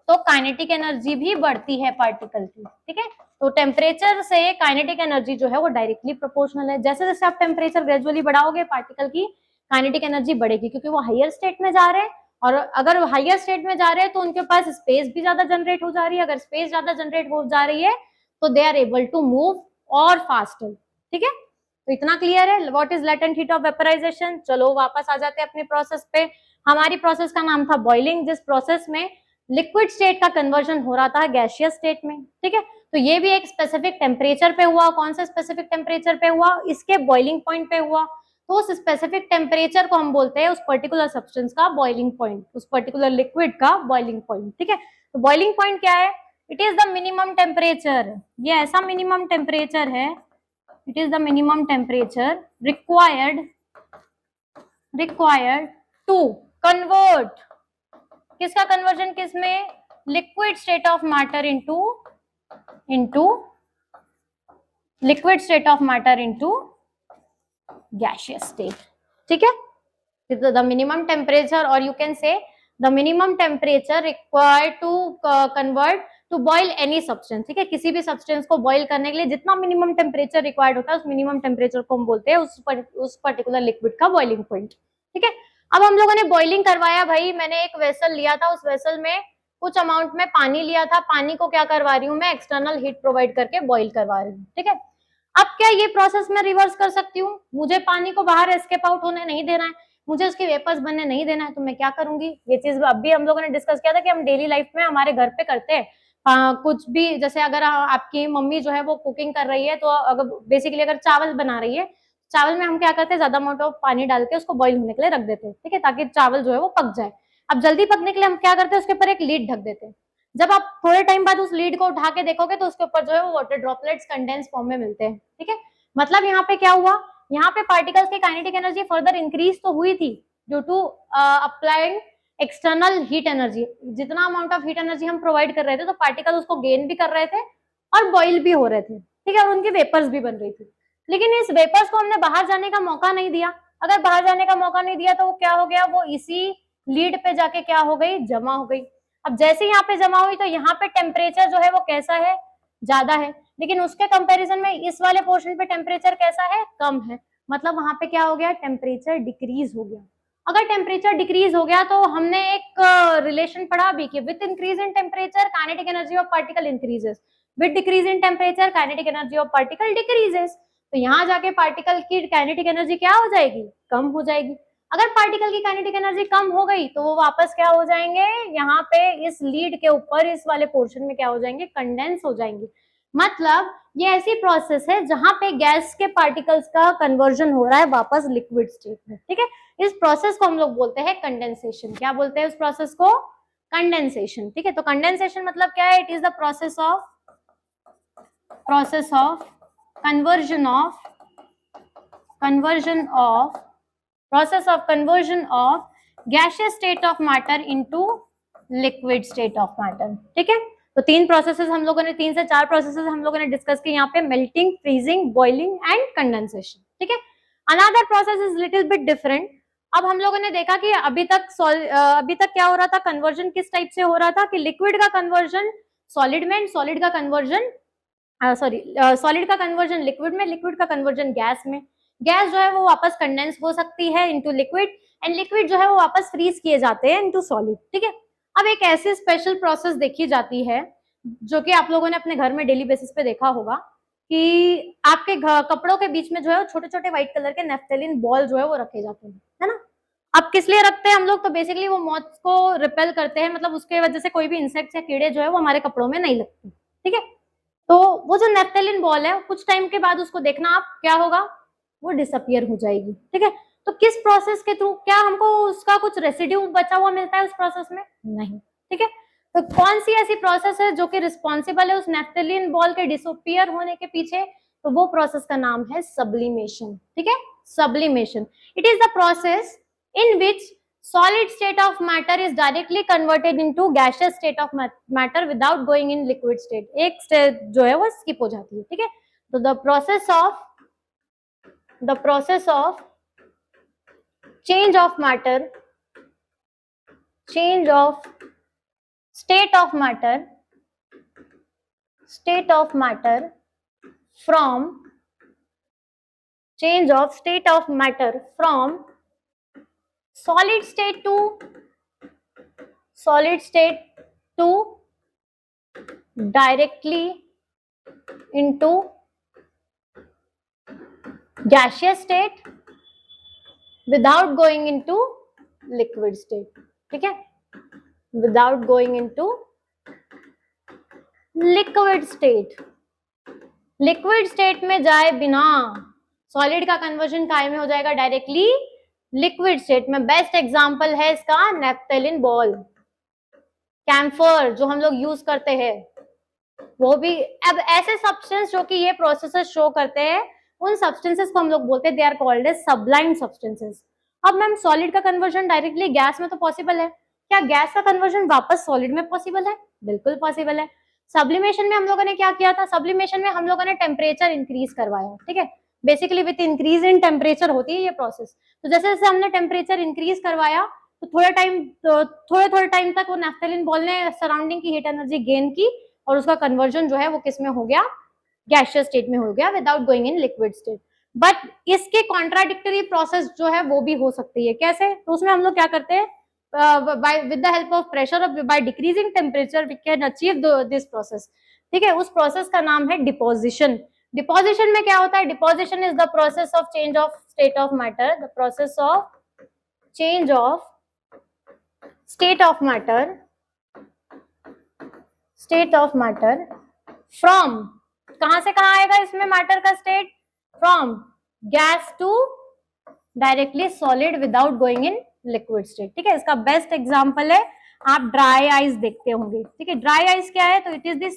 तो काइनेटिक एनर्जी भी बढ़ती है पार्टिकल की, ठीक है। तो टेम्परेचर से काइनेटिक एनर्जी जो है वो डायरेक्टली प्रोपोर्शनल है, जैसे जैसे आप टेम्परेचर ग्रेजुअली बढ़ाओगे पार्टिकल की काइनेटिक एनर्जी बढ़ेगी क्योंकि वो हायर स्टेट में जा रहे हैं, और अगर हायर स्टेट में जा रहे हैं तो उनके पास स्पेस भी ज्यादा जनरेट हो जा रही है, अगर स्पेस ज्यादा जनरेट हो जा रही है तो they are able to move और फास्टर, ठीक है। तो इतना क्लियर है what is latent heat of vaporization. चलो वापस आ जाते हैं अपनी प्रोसेस पे। हमारी प्रोसेस का नाम था बॉइलिंग, जिस प्रोसेस में लिक्विड स्टेट का कन्वर्जन हो रहा था गैसियस स्टेट में, ठीक है। तो ये भी एक स्पेसिफिक टेम्परेचर पे हुआ, कौन सा स्पेसिफिक टेम्परेचर पे हुआ, इसके बॉइलिंग पॉइंट पे हुआ, तो उस स्पेसिफिक टेम्परेचर को हम बोलते हैं उस पर्टिकुलर सब्सटेंस का बॉइलिंग पॉइंट, उस पर्टिकुलर लिक्विड का बॉइलिंग पॉइंट, ठीक है। तो बॉइलिंग पॉइंट क्या है, it is the minimum temperature, ये ऐसा मिनिमम टेम्परेचर है, it is the minimum temperature required to convert, किसका कन्वर्जन किसमें, liquid state of matter into liquid state of matter into gaseous state, ठीक है। द मिनिमम टेम्परेचर और you can say the minimum temperature required to convert to boil any substance, ठीक है। किसी भी substance को बॉइल करने के लिए जितना मिनिमम टेम्परेचर रिक्वायर्ड होता है उस मिनिमम टेम्परेचर को हम बोलते हैं उस पर्टिकुलर लिक्विड का बॉइलिंग पॉइंट, ठीक है। अब हम लोगों ने बॉइलिंग करवाया भाई, मैंने एक वेसल लिया था, उस वेसल में कुछ अमाउंट में पानी लिया था, पानी को क्या करवा रही हूँ मैं, एक्सटर्नल हीट प्रोवाइड करके बॉइल करवा रही हूँ, ठीक है। अब क्या ये प्रोसेस मैं रिवर्स कर सकती हूँ, मुझे पानी को बाहर एस्केप आउट होने नहीं देना है, मुझे उसकी वेपर्स बनने नहीं देना है, तो मैं क्या करूंगी, ये चीज अभी हम लोगों ने डिस्कस किया था कि हम डेली लाइफ में हमारे घर पे करते हैं, कुछ भी, जैसे अगर आपकी मम्मी जो है वो कुकिंग कर रही है तो अगर बेसिकली अगर चावल बना रही है, चावल में हम क्या करते हैं, ज्यादा अमाउंट ऑफ पानी डाल के उसको बॉइल होने के लिए रख देते हैं, ठीक है, ताकि चावल जो है वो पक जाए। अब जल्दी पकने के लिए हम क्या करते हैं, उसके ऊपर एक लीड ढक देते हैं। जब आप थोड़े टाइम बाद उस लीड को उठा के देखोगे तो उसके ऊपर जो है वो वाटर ड्रॉपलेट्स कंडेंस फॉर्म में मिलते हैं। ठीक है, मतलब यहाँ पे क्या हुआ, यहाँ पे पार्टिकल्स की काइनेटिक एनर्जी फर्दर इंक्रीज तो हुई थी due to applying external heat energy. जितना अमाउंट ऑफ हीट एनर्जी हम प्रोवाइड कर रहे थे तो पार्टिकल उसको गेन भी कर रहे थे और बॉइल भी हो रहे थे। ठीक है, और उनकी वेपर्स भी बन रही थी, लेकिन इस वेपर्स को हमने बाहर जाने का मौका नहीं दिया। अगर बाहर जाने का मौका नहीं दिया तो वो क्या हो गया, वो इसी लीड पे जाके क्या हो गई, जमा हो गई। अब जैसे यहाँ पे जमा हुई तो यहाँ पे टेम्परेचर जो है वो कैसा है, ज्यादा है, लेकिन उसके कंपैरिजन में इस वाले पोर्शन पे टेम्परेचर कैसा है, कम है। मतलब वहां पे क्या हो गया, टेम्परेचर डिक्रीज हो गया। अगर टेम्परेचर डिक्रीज हो गया तो हमने एक रिलेशन पढ़ा भी कि with increase in temperature kinetic energy of particle increases, with decrease in temperature kinetic energy of particle decreases. तो यहाँ जाके पार्टिकल की काइनेटिक एनर्जी क्या हो जाएगी, कम हो जाएगी। अगर पार्टिकल की काइनेटिक एनर्जी कम हो गई तो वो वापस क्या हो जाएंगे, यहाँ पे इस लीड के ऊपर इस वाले पोर्शन में क्या हो जाएंगे, कंडेंस हो जाएंगे। मतलब ये ऐसी प्रोसेस है जहां पे गैस के पार्टिकल्स का कन्वर्जन हो रहा है वापस लिक्विड स्टेट में। ठीक है, इस प्रोसेस को हम लोग बोलते हैं कंडेंसेशन। क्या बोलते हैं उस प्रोसेस को, कंडेंसेशन। ठीक है, तो कंडेंसेशन मतलब क्या है, it is the process of conversion of gaseous state of matter into liquid state of matter। ठीक है, तो तीन प्रोसेसेस हम लोगों ने, 3 से 4 प्रोसेसेस हम लोगों ने डिस्कस की यहाँ पे, melting, freezing, boiling and condensation. ठीक है, another process is little bit different. अब हम लोगों ने देखा कि अभी तक क्या हो रहा था, कन्वर्जन किस टाइप से हो रहा था कि लिक्विड का कन्वर्जन सॉलिड में, सॉलिड का कन्वर्जन सॉलिड का कन्वर्जन लिक्विड में, लिक्विड का कन्वर्जन गैस में, गैस जो है वो वापस कंडेंस हो सकती है इनटू लिक्विड, एंड लिक्विड जो है वो वापस फ्रीज किए जाते हैं इनटू सॉलिड। ठीक है, अब एक ऐसी स्पेशल प्रोसेस देखी जाती है जो कि आप लोगों ने अपने घर में डेली बेसिस पे देखा होगा कि आपके कपड़ों के बीच में जो है छोटे छोटे व्हाइट कलर के नेफ्थेलिन बॉल जो है वो रखे जाते हैं, है ना। अब किस लिए रखते हैं हम लोग, तो बेसिकली वो मॉथ्स को रिपेल करते हैं, मतलब उसके वजह से कोई भी इंसेक्ट्स या कीड़े जो है वो हमारे कपड़ों में नहीं लगते। ठीक है, तो वो जो नेफ्थेलिन बॉल है कुछ टाइम के बाद उसको देखना आप, क्या होगा, वो डिसअपियर हो जाएगी। ठीक है, तो किस प्रोसेस के थ्रू, क्या हमको उसका कुछ रेसिड्यू बचा हुआ मिलता है उस प्रोसेस में, नहीं। ठीक है, तो कौन सी ऐसी प्रोसेस है जो कि रिस्पॉन्सिबल है उस नेफ्थेलिन बॉल के डिसअपियर होने के पीछे, तो वो प्रोसेस का नाम है सब्लिमेशन। ठीक है, sublimation, it is the process in which solid state of matter is directly converted into gaseous state of matter without going in liquid state। एक स्टेट जो है वो स्किप हो जाती है। ठीक है, तो the process of change of matter, change of state of matter from change of state of matter from solid state to directly into gaseous state without going into liquid state। ठीक है, without going into liquid state, liquid state में जाए बिना solid का conversion काय में हो जाएगा, डायरेक्टली लिक्विड स्टेट में। बेस्ट एग्जांपल है इसका नेफ्थेलिन बॉल, कैम्फर जो हम लोग यूज करते हैं वो भी। अब ऐसे सब्सटेंस जो कि ये प्रोसेसेस शो करते हैं उन सब्सटेंसेस को हम लोग बोलते हैं, they are called as sublime substances. अब मैम सॉलिड का कन्वर्जन डायरेक्टली गैस में तो पॉसिबल है, क्या गैस का कन्वर्जन वापस सॉलिड में पॉसिबल है, बिल्कुल पॉसिबल है। सब्लिमेशन में हम लोगों ने क्या किया था, सब्लिमेशन में हम लोगों ने टेम्परेचर इंक्रीज करवाया। ठीक है, basically with increase in temperature होती है ये प्रोसेस। तो जैसे जैसे हमने टेम्परेचर इंक्रीज करवाया तो थोड़े टाइम तक वो नेफ्थेलिन बॉल ने सराउंडिंग की हीट एनर्जी गेन की और उसका कन्वर्जन जो है वो किस में हो गया, गैसियस स्टेट में हो गया without going in liquid state. But इसके कॉन्ट्राडिक्टरी प्रोसेस जो है वो भी हो सकती है, कैसे, तो उसमें हम लोग क्या करते हैं, with the help of pressure or by decreasing temperature we can achieve this process। ठीक है, उस प्रोसेस का नाम है डिपोजिशन। डिपोजिशन में क्या होता है, deposition is the process of change of state of matter, the process of change of state of matter from, कहां से कहां आएगा इसमें मैटर का state, from gas to directly solid without going in liquid state. ठीक है, इसका best example है, आप ड्राई आइस देखते होंगे। ठीक है, ड्राई आइस क्या है, तो it is the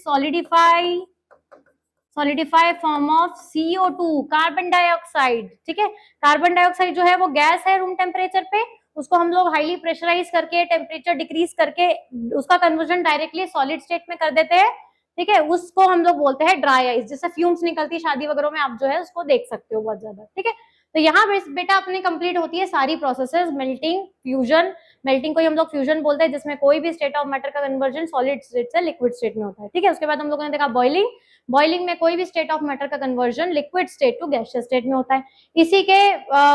solidify form of CO2, carbon dioxide. ठीक है, कार्बन डाइऑक्साइड जो है वो गैस है रूम टेम्परेचर पे, उसको हम लोग हाईली प्रेशराइज करके टेम्परेचर डिक्रीज करके उसका कन्वर्जन डायरेक्टली सॉलिड स्टेट में कर देते हैं। ठीक है, उसको हम लोग बोलते हैं ड्राई आइस, जैसे फ्यूम्स निकलती शादी वगैरह में, आप जो है उसको देख सकते हो बहुत ज्यादा। ठीक है, तो यहाँ बेटा अपनी कंप्लीट होती है सारी प्रोसेसेस, मेल्टिंग, फ्यूजन। मेल्टिंग को हम लोग फ्यूजन बोलते हैं, जिसमें कोई भी स्टेट ऑफ मैटर का कन्वर्जन सॉलिड स्टेट से लिक्विड स्टेट में होता है। ठीक है, उसके बाद हम लोगों ने देखा बॉइलिंग। बॉइलिंग में कोई भी स्टेट ऑफ मैटर का conversion liquid state to gaseous state में होता है। इसी के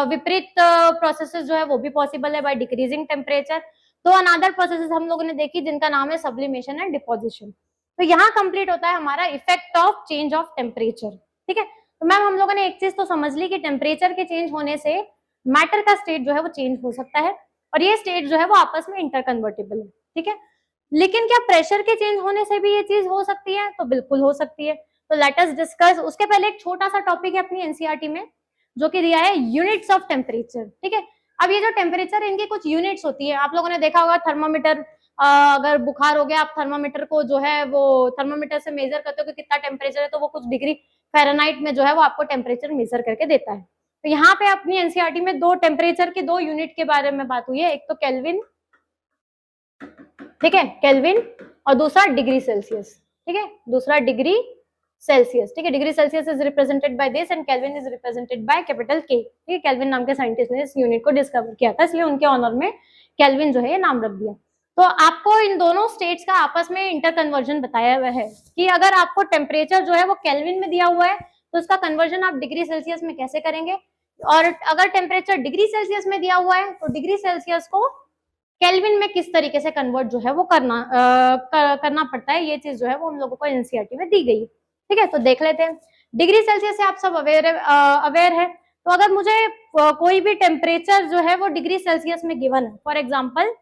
विपरीत प्रोसेसेस जो है वो भी पॉसिबल है बाय डिक्रीजिंग टेम्परेचर। तो अनदर प्रोसेसेस हम लोगों ने देखी जिनका नाम है सब्लिमेशन एंड डिपोजिशन। तो यहाँ कंप्लीट होता है हमारा effect of change of temperature. ठीक है, तो मैम हम लोगों ने एक चीज तो समझ ली कि टेम्परेचर के चेंज होने से मैटर का स्टेट जो है वो चेंज हो सकता है, और ये स्टेट जो है वो आपस में इंटरकन्वर्टेबल है। ठीक है, लेकिन क्या प्रेशर के चेंज होने से भी ये चीज हो सकती है? तो बिल्कुल हो सकती है। तो लेट अस डिस्कस। उसके पहले एक छोटा सा टॉपिक है अपनी एनसीईआरटी में जो कि दिया है यूनिट्स ऑफ टेम्परेचर। ठीक है, अब ये जो टेम्परेचर है इनकी कुछ यूनिट्स होती है। आप लोगों ने देखा होगा थर्मामीटर, अगर बुखार हो गया आप थर्मामीटर को जो है वो थर्मामीटर से मेजर करते हो कि कितना टेम्परेचर है, तो वो कुछ डिग्री फ़ारेनहाइट में जो है वो आपको टेम्परेचर मेजर करके देता है। तो यहाँ पे अपनी एनसीईआरटी में दो टेम्परेचर की दो यूनिट के बारे में बात हुई है, एक तो केल्विन, ठीक है, केल्विन, और दूसरा डिग्री सेल्सियस। ठीक है, दूसरा डिग्री सेल्सियस। ठीक है, degree Celsius is represented by this and kelvin is represented by capital के। ठीक है, केल्विन नाम के साइंटिस्ट ने इस यूनिट को डिस्कवर किया था, इसलिए उनके ऑनर में केल्विन जो है ये नाम रख दिया। तो आपको इन दोनों स्टेट्स का आपस में इंटर कन्वर्जन बताया हुआ है कि अगर आपको टेम्परेचर जो है वो केल्विन में दिया हुआ है तो उसका कन्वर्जन आप डिग्री सेल्सियस में कैसे करेंगे, और अगर टेम्परेचर डिग्री सेल्सियस में दिया हुआ है तो डिग्री सेल्सियस को केल्विन में किस तरीके से कन्वर्ट जो है वो करना पड़ता है। ये चीज जो है वो हम लोगों को एनसीईआरटी में दी गई है। ठीक है, तो देख लेते हैं। डिग्री सेल्सियस से आप सब अवेयर है। तो अगर मुझे कोई भी टेम्परेचर जो है वो डिग्री सेल्सियस में गिवन है, for example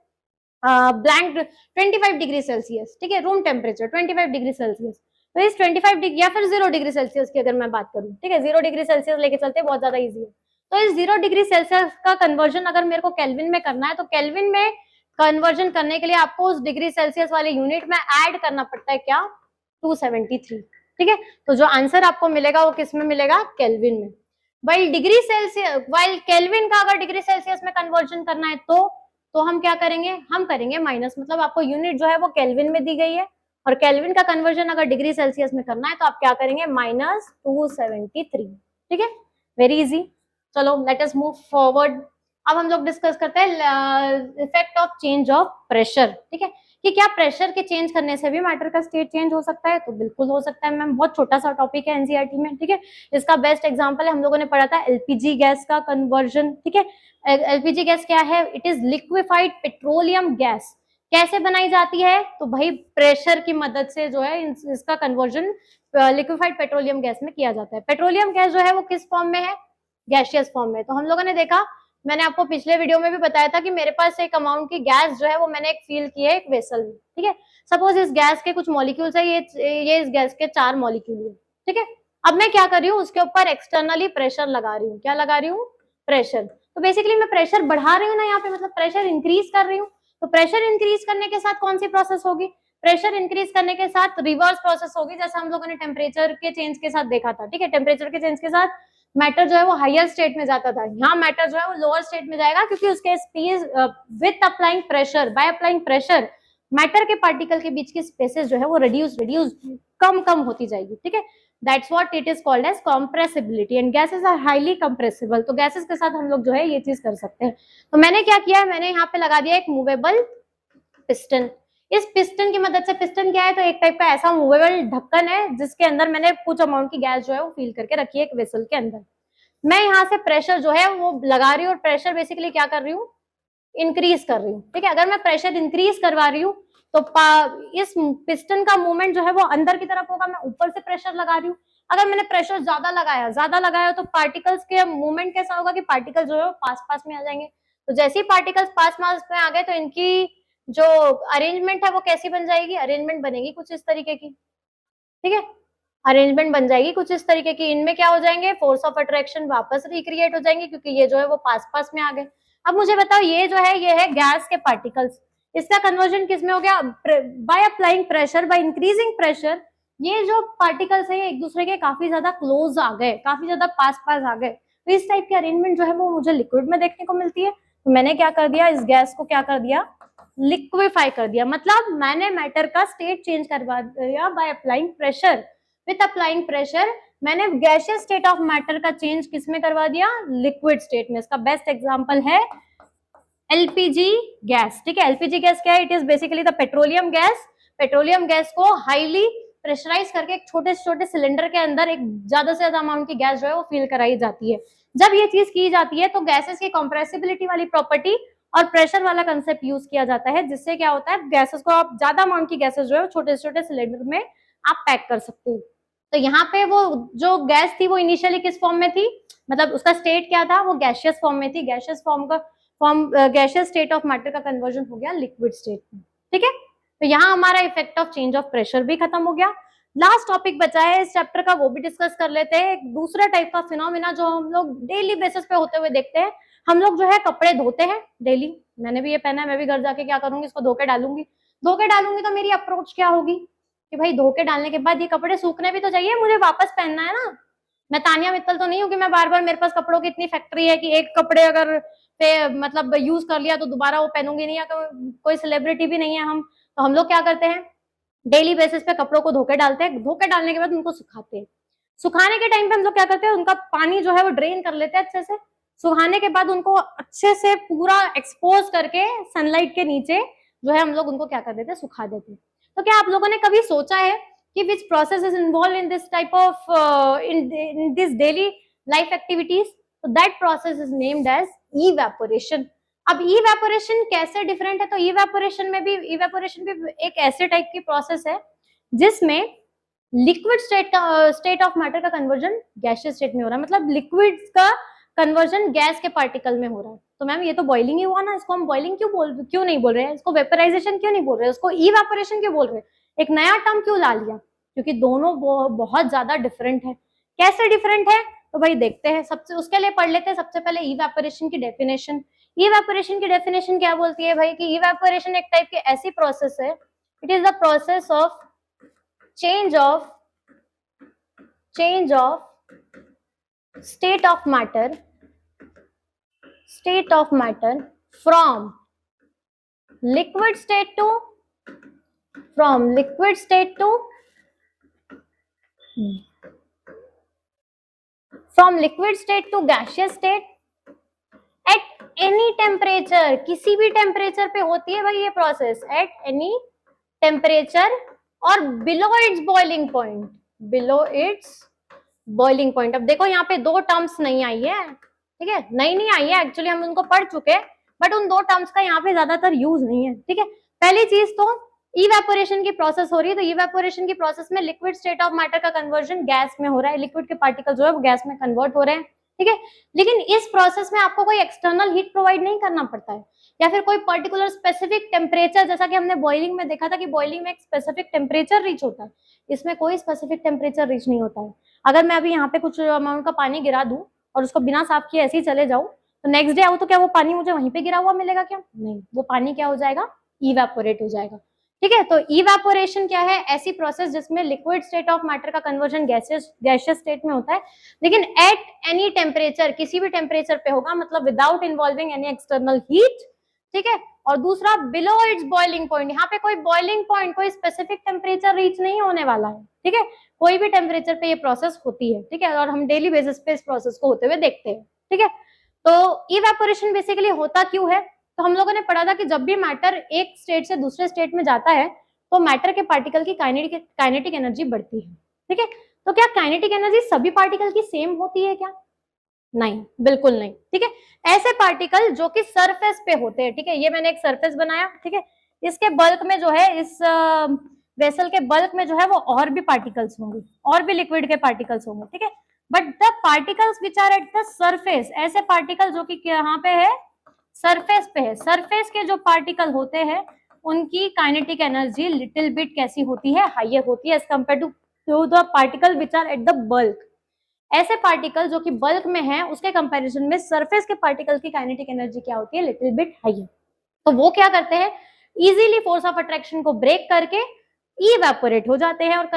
blank 25 degree Celsius, ठीक है, रूम टेम्परेचर 25 डिग्री सेल्सियस, तो इस 25 डिग्री या फिर 0 डिग्री सेल्सियस की अगर मैं बात करूं, ठीक है, 0 डिग्री सेल्सियस लेके चलते हैं, बहुत ज्यादा इजी है। तो इस 0 डिग्री सेल्सियस का कन्वर्जन अगर मेरे को केल्विन में करना है, तो केल्विन में कन्वर्जन करने के लिए आपको उस डिग्री सेल्सियस वाले यूनिट में ऐड करना पड़ता है क्या, 273। ठीक है, तो जो आंसर आपको मिलेगा वो किस में मिलेगा, केल्विन में। While degree Celsius, while kelvin का अगर डिग्री सेल्सियस में कन्वर्जन करना है तो हम क्या करेंगे, हम करेंगे माइनस, मतलब आपको यूनिट जो है वो केल्विन में दी गई है और केल्विन का कन्वर्जन अगर डिग्री सेल्सियस में करना है तो आप क्या करेंगे, -273। ठीक है, वेरी इजी। चलो लेट अस मूव फॉरवर्ड। अब हम लोग डिस्कस करते हैं effect of change of pressure. ठीक है, कि क्या प्रेशर के चेंज करने से भी मैटर का स्टेट चेंज हो सकता है, तो बिल्कुल हो सकता है मैम, बहुत छोटा सा टॉपिक है एनसीईआरटी में। ठीक है, इसका बेस्ट एग्जांपल है, हम लोगों ने पढ़ा था एलपीजी गैस का कन्वर्जन। ठीक है, एलपीजी गैस क्या है, it is liquefied petroleum gas. कैसे बनाई जाती है, तो भाई प्रेशर की मदद से जो है इसका कन्वर्जन लिक्विफाइड पेट्रोलियम गैस में किया जाता है। पेट्रोलियम गैस जो है वो किस फॉर्म में है, गैसियस फॉर्म में। तो हम लोगों ने देखा, मैंने आपको पिछले वीडियो में भी बताया था कि मेरे पास एक अमाउंट की गैस जो है वो मैंने एक फील की है एक वेसल में। ठीक है, सपोज इस गैस के कुछ मॉलिक्यूल्स है, ये इस गैस के 4 मॉलिक्यूल है। ठीक है, अब मैं क्या कर रही हूँ, उसके ऊपर एक्सटर्नली प्रेशर लगा रही हूँ। क्या लगा रही हूँ, प्रेशर। तो बेसिकली मैं प्रेशर बढ़ा रही हूँ ना यहाँ पे, मतलब प्रेशर इंक्रीज कर रही हूँ। तो प्रेशर इंक्रीज करने के साथ कौन सी प्रोसेस होगी, प्रेशर इंक्रीज करने के साथ रिवर्स प्रोसेस होगी, जैसे हम लोगों ने टेम्परेचर के चेंज के साथ देखा था। ठीक है, टेम्परेचर के चेंज के साथ मैटर जो है वो हायर स्टेट में जाता था, यहाँ मैटर जो है वो लोअर स्टेट में जाएगा, क्योंकि उसके space with applying pressure, by applying pressure matter के पार्टिकल के बीच की स्पेसेस जो है वो रिड्यूस कम होती जाएगी। ठीक है, that's what it is called as compressibility and gases are highly compressible. तो गैसेस के साथ हम लोग जो है ये चीज कर सकते हैं। तो मैंने क्या किया है, मैंने यहाँ पे लगा दिया एक मूवेबल पिस्टन। इस पिस्टन की मदद से, पिस्टन क्या है, तो एक टाइप का ऐसा मूवेबल ढक्कन है जिसके अंदर मैंने कुछ अमाउंट की गैस जो है वो फील करके रखी है एक वेसल के अंदर। मैं यहाँ से प्रेशर जो है वो लगा रही हूँ, और प्रेशर बेसिकली क्या कर रही हूँ, इंक्रीज कर रही हूँ। ठीक है, अगर मैं प्रेशर इंक्रीज करवा रही हूँ तो इस पिस्टन का मूवमेंट जो है वो अंदर की तरफ होगा, मैं ऊपर से प्रेशर लगा रही हूँ। अगर मैंने प्रेशर ज्यादा लगाया तो पार्टिकल्स के मूवमेंट कैसा होगा कि पार्टिकल जो है वो पास में आ जाएंगे। तो जैसे ही पार्टिकल्स पास में आ गए तो इनकी जो अरेंजमेंट है वो कैसी बन जाएगी, अरेंजमेंट बनेगी कुछ इस तरीके की। ठीक है, अरेंजमेंट बन जाएगी कुछ इस तरीके की। इनमें क्या हो जाएंगे, फोर्स ऑफ अट्रैक्शन वापस रिक्रिएट हो जाएंगे, क्योंकि ये जो है वो पास में आ गए। अब मुझे बताओ ये जो है ये है गैस के पार्टिकल्स, इसका कन्वर्जन किस में हो गया, by applying pressure, by increasing pressure ये जो पार्टिकल्स है एक दूसरे के काफी ज्यादा क्लोज आ गए, काफी ज्यादा पास पास आ गए, तो इस टाइप की अरेंजमेंट जो है वो मुझे लिक्विड में देखने को मिलती है। तो मैंने क्या कर दिया, इस गैस को क्या कर दिया, लिक्विफाई कर दिया, मतलब मैंने मैटर का स्टेट चेंज करवा दिया by applying pressure. With applying pressure मैंने गैसियस स्टेट ऑफ मैटर का चेंज किसमें करवा दिया, लिक्विड स्टेट में। इसका बेस्ट एग्जांपल है एलपीजी गैस। ठीक है, एलपीजी गैस क्या है, it is basically the petroleum gas. Petroleum gas को हाईली प्रेशराइज करके एक छोटे से छोटे सिलेंडर के अंदर एक ज्यादा से ज्यादा अमाउंट की गैस जो है वो फिल कराई जाती है। जब ये चीज की जाती है तो गैसेस की कंप्रेसिबिलिटी वाली प्रॉपर्टी और प्रेशर वाला कंसेप्ट यूज किया जाता है, जिससे क्या होता है गैसेस को आप ज्यादा अमाउंट की गैसेस जो है छोटे से छोटे सिलेंडर में आप पैक कर सकते हो। तो यहाँ पे वो जो गैस थी वो इनिशियली किस फॉर्म में थी, मतलब उसका स्टेट क्या था, वो गैशियस फॉर्म में थी। Gaseous gaseous state of matter का कन्वर्जन हो गया लिक्विड स्टेट में। ठीक है, तो यहाँ हमारा effect of change of pressure भी खत्म हो गया। लास्ट टॉपिक बचा है इस चैप्टर का, वो भी डिस्कस कर लेते हैं। एक दूसरा टाइप का फिनोमिना जो हम लोग डेली बेसिस पे होते हुए देखते हैं, हम लोग जो है कपड़े धोते हैं डेली। मैंने भी ये पहना है, मैं भी घर जाके क्या करूंगी, इसको धो के डालूंगी। धो के डालूंगी तो मेरी अप्रोच क्या होगी कि भाई धो के डालने के बाद ये कपड़े सूखने भी तो चाहिए, मुझे वापस पहनना है ना। मैं तानिया मित्तल तो नहीं हूँ कि मैं बार बार, मेरे पास कपड़ों की इतनी फैक्ट्री है कि एक कपड़े अगर पे मतलब यूज कर लिया तो दोबारा वो पहनूंगी नहीं, या कोई सेलिब्रिटी भी नहीं है हम। तो हम लोग क्या करते हैं, डेली बेसिस पे कपड़ों को धोके डालते हैं, धोके डालने के बाद उनको सुखाते हैं। सुखाने के टाइम पे हम लोग क्या करते हैं, उनका पानी जो है वो ड्रेन कर लेते हैं अच्छे से। सुखाने के बाद उनको अच्छे से पूरा एक्सपोज करके सनलाइट के नीचे जो है हम लोग उनको क्या कर देते हैं, सुखा देते हैं। तो क्या आप लोगों ने कभी सोचा है कि which process is involve in this type of in this daily life activities, तो that process is named as evaporation. अब इवेपोरेशन कैसे डिफरेंट है, तो इवेपोरेशन भी एक ऐसे टाइप की प्रोसेस है जिसमें लिक्विड स्टेट ऑफ मैटर का कन्वर्जन गैसियस स्टेट में हो रहा है, मतलब लिक्विड का कन्वर्जन गैस के पार्टिकल में हो रहा है। तो मैम ये तो बॉइलिंग ही हुआ ना, इसको हम बॉइलिंग क्यों नहीं बोल रहे हैं, इसको वेपराइजेशन क्यों नहीं बोल रहे हैं, इसको इवेपोरेशन क्यों बोल रहे हैं, एक नया टर्म क्यों ला लिया, क्योंकि दोनों बहुत ज्यादा डिफरेंट है। कैसे डिफरेंट है, तो भाई देखते हैं। सबसे उसके लिए पढ़ लेते हैं सबसे पहले इवेपोरेशन की डेफिनेशन। इवेपोरेशन की डेफिनेशन क्या बोलती है भाई कि इवेपोरेशन एक टाइप की ऐसी प्रोसेस है, it is the process of change of state of matter from liquid state to gaseous state at any temperature। किसी भी टेम्परेचर पे होती है भाई ये प्रोसेस, at any temperature और बिलो इट्स बॉइलिंग पॉइंट। अब देखो यहाँ पे दो टर्म्स नहीं आई है, ठीक है, नहीं आई है, एक्चुअली हम उनको पढ़ चुके हैं, बट उन दो टर्म्स का यहाँ पे ज्यादातर यूज नहीं है। ठीक है, पहली चीज तो इवेपोरेशन की प्रोसेस हो रही है, तो इवेपोरेशन की प्रोसेस में लिक्विड स्टेट ऑफ मैटर का कन्वर्जन गैस में हो रहा है, लिक्विड के पार्टिकल जो है वो गैस में कन्वर्ट हो रहे हैं। ठीक है, लेकिन इस प्रोसेस में आपको कोई एक्सटर्नल हीट प्रोवाइड नहीं करना पड़ता है, या फिर कोई पर्टिकुलर स्पेसिफिक टेम्परेचर, जैसा कि हमने बॉइलिंग में देखा था कि बॉइलिंग में एक स्पेसिफिक टेम्परेचर रीच होता है, इसमें कोई स्पेसिफिक टेम्परेचर रीच नहीं होता है। अगर मैं अभी यहाँ पे कुछ अमाउंट का पानी गिरा दूं और उसको बिना साफ किए ऐसे ही चले जाऊं, तो नेक्स्ट डे आऊं तो क्या वो पानी मुझे वहीं पे गिरा हुआ मिलेगा क्या, नहीं, वो पानी क्या हो जाएगा, इवेपोरेट हो जाएगा। ठीक है, तो इवेपोरेशन क्या है, ऐसी प्रोसेस जिसमें लिक्विड स्टेट ऑफ मैटर का कन्वर्जन गैसियस स्टेट में होता है, लेकिन एट एनी टेम्परेचर, किसी भी टेम्परेचर पे होगा, मतलब without involving any external heat. ठीक है, और दूसरा बिलो इट्स बॉइलिंग पॉइंट, यहाँ पे कोई बॉइलिंग पॉइंट, कोई स्पेसिफिक टेम्परेचर रीच नहीं होने वाला है। ठीक है, कोई भी टेम्परेचर पे ये प्रोसेस होती है। ठीक है, और हम डेली बेसिस पे इस प्रोसेस को होते हुए देखते हैं। ठीक है, तो इवेपोरेशन बेसिकली होता क्यों है, तो हम लोगों ने पढ़ा था कि जब भी मैटर एक स्टेट से दूसरे स्टेट में जाता है तो मैटर के पार्टिकल की काइनेटिक एनर्जी बढ़ती है। ठीक है, तो क्या काइनेटिक एनर्जी सभी पार्टिकल की सेम होती है क्या, नहीं, बिल्कुल नहीं। ठीक है, ऐसे पार्टिकल जो कि सरफेस पे होते हैं, ठीक है, ये मैंने एक सरफेस बनाया, ठीक है, इसके बल्क में जो है, इस वेसल के बल्क में जो है वो और भी पार्टिकल्स होंगे, और भी लिक्विड के पार्टिकल्स होंगे। ठीक है, but the particles which are at the surface, ऐसे पार्टिकल जो कि यहाँ पे है, सरफेस पे है, सरफेस के जो पार्टिकल होते हैं उनकी काइनेटिक एनर्जी लिटिल बिट कैसी होती है, हाइयर होती है as compare to the particle which are at the bulk. ऐसे पार्टिकल जो कि बल्क में है उसके कंपैरिजन में सरफेस के पार्टिकल की काइनेटिक एनर्जी क्या होती है, लिटिल बिट हाइयर। तो वो क्या करते हैं, इजीली फोर्स ऑफ अट्रैक्शन को ब्रेक करके इवेपोरेट हो जाते हैं और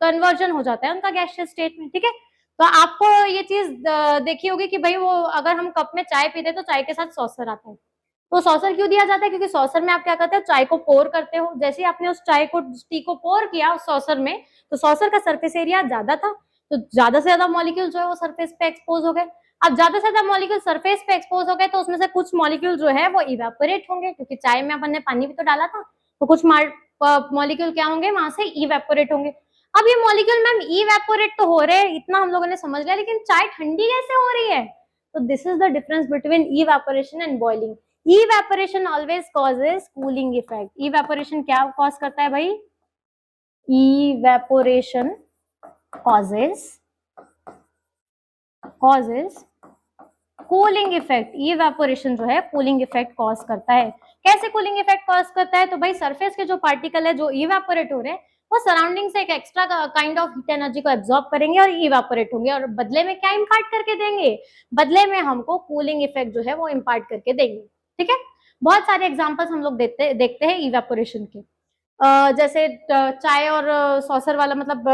कन्वर्जन हो जाता है उनका गैसियस स्टेट में। ठीक है, तो आपको ये चीज देखी होगी कि भाई वो अगर हम कप में चाय पीते तो चाय के साथ सॉसर आता है, तो सॉसर क्यों दिया जाता है, क्योंकि सॉसर में आप क्या करते हो, चाय को पोर करते हो। जैसे ही आपने उस चाय को, टी को पोर किया उस सॉसर में, तो सॉसर का सरफेस एरिया ज्यादा था, तो ज्यादा से ज्यादा मॉलिक्यूल जो है वो सरफेस पे एक्सपोज हो गए। अब ज्यादा से ज्यादा मॉलिक्यूल सरफेस पे एक्सपोज हो गए तो उसमें से कुछ मॉलिक्यूल जो है वो इवेपोरेट होंगे, क्योंकि चाय में अपन ने पानी भी तो डाला था, तो कुछ मॉलिक्यूल क्या होंगे, वहां से इवेपोरेट होंगे। अब ये मॉलिक्यूल मैम इवेपोरेट तो हो रहे हैं, इतना हम लोगों ने समझ लिया, लेकिन चाय ठंडी कैसे हो रही है? तो this is the difference between evaporation and boiling. Evaporation always causes cooling effect. Evaporation क्या कॉज करता है भाई? Evaporation causes cooling effect. Evaporation जो है कूलिंग इफेक्ट कॉज करता है। कैसे कूलिंग इफेक्ट कॉज करता है? तो भाई सरफेस के जो पार्टिकल है जो इवेपोरेट हो रहे हैं वो सराउंडिंग से एक extra kind of heat energy को एब्जॉर्ब करेंगे और इवेपोरेट होंगे, और बदले में क्या इम्पार्ट करके देंगे? बदले में हमको कूलिंग इफेक्ट जो है वो इम्पार्ट करके देंगे। ठीक है, बहुत सारे एग्जांपल्स हम लोग देखते हैं इवेपोरेशन के। जैसे चाय और सॉसर वाला, मतलब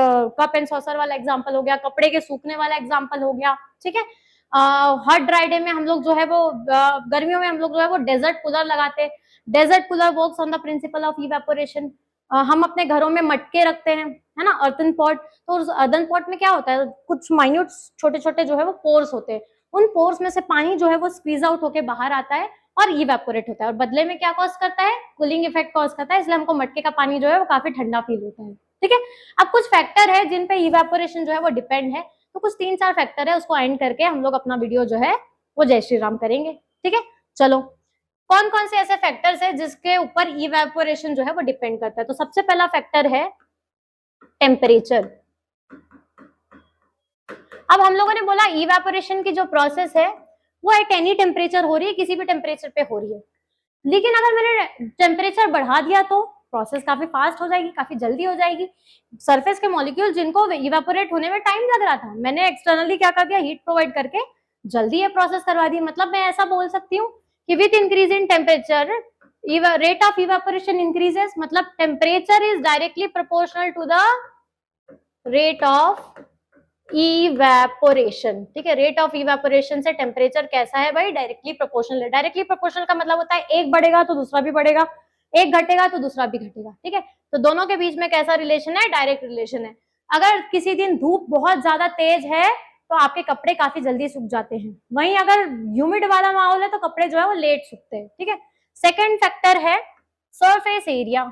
कप एंड सॉसर वाला एग्जांपल हो गया, कपड़े के सूखने वाला एग्जांपल हो गया। ठीक है, हर ड्राई डे में हम लोग जो है वो गर्मियों में हम लोग जो है वो डेजर्ट कूलर लगाते हैं। Desert cooler works on the principle of evaporation. हम अपने घरों में मटके रखते हैं, है ना, अर्थन पॉट। तो उस अर्थन पॉट में क्या होता है, कुछ माइन्यूट छोटे छोटे जो है वो पोर्स होते हैं, उन पोर्स में से पानी जो है वो स्क्वीज आउट होके बाहर आता है और इवेपोरेट होता है, और बदले में क्या कॉज करता है, कूलिंग इफेक्ट कॉज करता है, इसलिए हमको मटके का पानी जो है वो काफी ठंडा फील होता है। ठीक है, अब कुछ फैक्टर है जिन पे इवेपोरेशन जो है वो डिपेंड है, तो कुछ 3-4 फैक्टर है, उसको एंड करके हम लोग अपना वीडियो जो है वो जय श्री राम करेंगे। ठीक है, चलो कौन कौन से ऐसे फैक्टर्स है जिसके ऊपर इवेपोरेशन जो है वो डिपेंड करता है? तो सबसे पहला फैक्टर है टेम्परेचर। अब हम लोगों ने बोला इवेपोरेशन की जो प्रोसेस है वो एट एनी टेम्परेचर हो रही है, किसी भी टेम्परेचर पे हो रही है, लेकिन अगर मैंने टेम्परेचर बढ़ा दिया तो प्रोसेस काफी फास्ट हो जाएगी, काफी जल्दी हो जाएगी। सरफेस के मॉलिक्यूल जिनको इवेपोरेट होने में टाइम लग रहा था, मैंने एक्सटर्नली क्या कर दिया, हीट प्रोवाइड करके जल्दी ये प्रोसेस करवा दी। मतलब मैं ऐसा बोल सकती हूँ कि with increase in temperature rate of evaporation increases, मतलब temperature is directly proportional to the rate of evaporation. ठीक है, रेट ऑफ इवेपोरेशन से टेम्परेचर कैसा है भाई, डायरेक्टली प्रोपोर्शनल है। डायरेक्टली प्रोपोर्शनल का मतलब होता है एक बढ़ेगा तो दूसरा भी बढ़ेगा, एक घटेगा तो दूसरा भी घटेगा। ठीक है, तो दोनों के बीच में कैसा रिलेशन है, डायरेक्ट रिलेशन है। अगर किसी दिन धूप बहुत ज्यादा तेज है तो आपके कपड़े काफी जल्दी सूख जाते हैं, वहीं अगर ह्यूमिड वाला माहौल है तो कपड़े जो है वो लेट सूखते हैं। ठीक है, सेकेंड फैक्टर है सरफेस एरिया।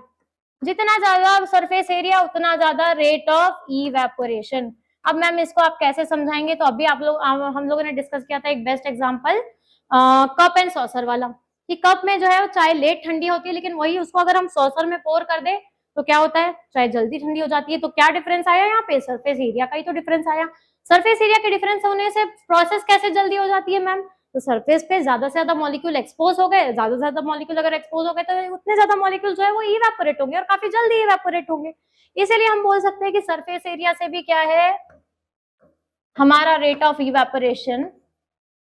जितना ज्यादा सरफेस एरिया उतना ज्यादा रेट ऑफ इवेपोरेशन। अब मैम इसको आप कैसे समझाएंगे? तो अभी आप लोग हम लोगों ने डिस्कस किया था एक best example cup and saucer वाला, कि कप में जो है वो चाय लेट ठंडी होती है, लेकिन वही उसको अगर हम सॉसर में पोर कर दे तो क्या होता है, चाय जल्दी ठंडी हो जाती है। तो क्या डिफरेंस आया यहाँ पे, सरफेस एरिया का ही तो डिफरेंस आया। सरफेस एरिया के डिफरेंस होने से प्रोसेस कैसे जल्दी हो जाती है मैम? तो सरफेस पे ज्यादा से ज्यादा मॉलिक्यूल एक्सपोज हो गए, ज्यादा से ज्यादा मॉलिक्यूल अगर एक्सपोज हो गए तो उतने ज्यादा मॉलिक्यूल जो है वो इवेपोरेट होंगे और काफी जल्दी इवेपोरेट होंगे। इसीलिए हम बोल सकते हैं कि सरफेस एरिया से भी क्या है, हमारा rate of evaporation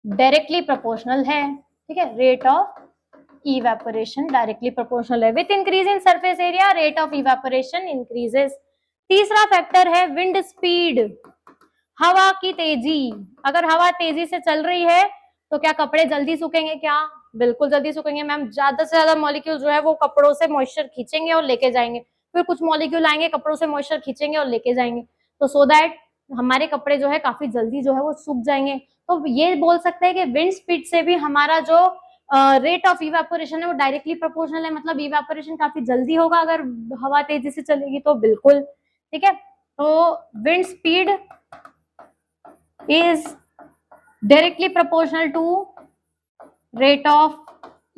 directly proportional है। ठीक है, rate of evaporation directly proportional है। With increase in surface area rate of evaporation increases. तीसरा फैक्टर है विंड स्पीड, हवा की तेजी। अगर हवा तेजी से चल रही है तो क्या कपड़े जल्दी सूखेंगे? क्या बिल्कुल जल्दी सूखेंगे मैम। ज्यादा से ज्यादा मॉलिक्यूल जो है वो कपड़ों से मॉइस्चर खींचेंगे और लेके जाएंगे, फिर कुछ मॉलिक्यूल आएंगे कपड़ों से मॉइस्चर खींचेंगे और लेके जाएंगे, तो सो दैट हमारे कपड़े जो है काफी जल्दी जो है वो सूख जाएंगे। तो ये बोल सकते हैं कि विंड स्पीड से भी हमारा जो रेट ऑफ इवेपोरेशन है वो डायरेक्टली प्रोपोर्शनल है, मतलब इवेपोरेशन काफी जल्दी होगा अगर हवा तेजी से चलेगी तो। बिल्कुल ठीक है, तो wind speed is directly proportional to rate of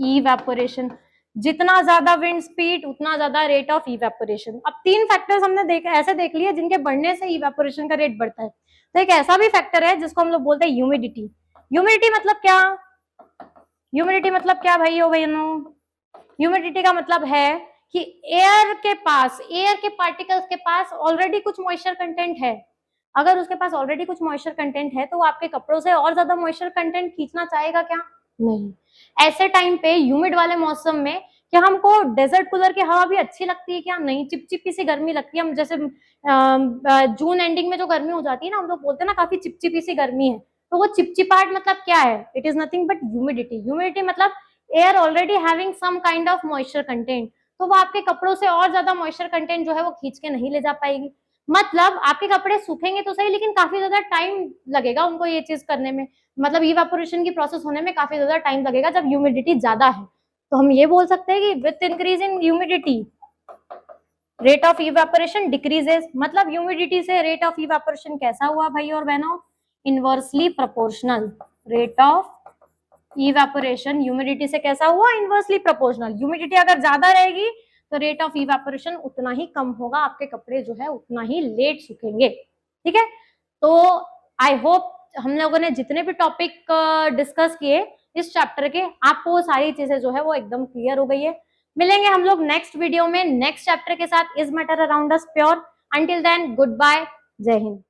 evaporation। जितना ज्यादा विंड स्पीड उतना ज्यादा रेट ऑफ इवेपोरेशन। अब 3 फैक्टर्स हमने ऐसे देख लिए जिनके बढ़ने से इवेपोरेशन का रेट बढ़ता है। तो एक ऐसा भी फैक्टर है जिसको हम लोग बोलते हैं ह्यूमिडिटी। ह्यूमिडिटी मतलब क्या? ह्यूमिडिटी मतलब क्या भाई हो बहनों? ह्यूमिडिटी का मतलब है कि एयर के पार्टिकल्स के पास ऑलरेडी कुछ मॉइस्चर कंटेंट है, अगर उसके पास ऑलरेडी कुछ मॉइस्चर कंटेंट है तो वो आपके कपड़ों से और ज्यादा मॉइस्चर कंटेंट खींचना चाहेगा क्या? नहीं। ऐसे टाइम पे ह्यूमिड वाले मौसम में क्या हमको डेजर्ट कूलर की हवा भी अच्छी लगती है क्या? नहीं, चिपचिपी सी गर्मी लगती है। हम जैसे जून एंडिंग में जो गर्मी हो जाती है ना, हम लोग बोलते हैं ना काफी चिपचिपी सी गर्मी है, तो वो चिपचिपाहट मतलब क्या है? It is nothing but humidity. Humidity मतलब air already having some kind of moisture content, तो वो आपके कपड़ों से और ज्यादा मॉइस्चर कंटेंट जो है वो खींच के नहीं ले जा पाएगी। मतलब आपके कपड़े सूखेंगे तो सही, लेकिन काफी ज्यादा टाइम लगेगा उनको ये चीज करने में, मतलब इवेपोरेशन की प्रोसेस होने में काफी ज्यादा टाइम लगेगा जब ह्यूमिडिटी ज्यादा है। तो हम ये बोल सकते हैं कि with increase in humidity rate of evaporation decreases. मतलब ह्यूमिडिटी से रेट ऑफ इवेपोरेशन कैसा हुआ भाई और बहनों? Inversely proportional. Rate of evaporation humidity से कैसा हुआ? Inversely proportional. ह्यूमिडिटी अगर ज्यादा रहेगी तो रेट ऑफ इवेपोरेशन उतना ही कम होगा, आपके कपड़े जो है उतना ही लेट सूखेंगे। ठीक है, तो आई होप हम लोगों ने जितने भी टॉपिक डिस्कस किए इस चैप्टर के, आपको वो सारी चीजें जो है वो एकदम क्लियर हो गई है। मिलेंगे हम लोग नेक्स्ट वीडियो में नेक्स्ट चैप्टर के साथ, is matter around us pure. Until then goodbye, जय हिंद।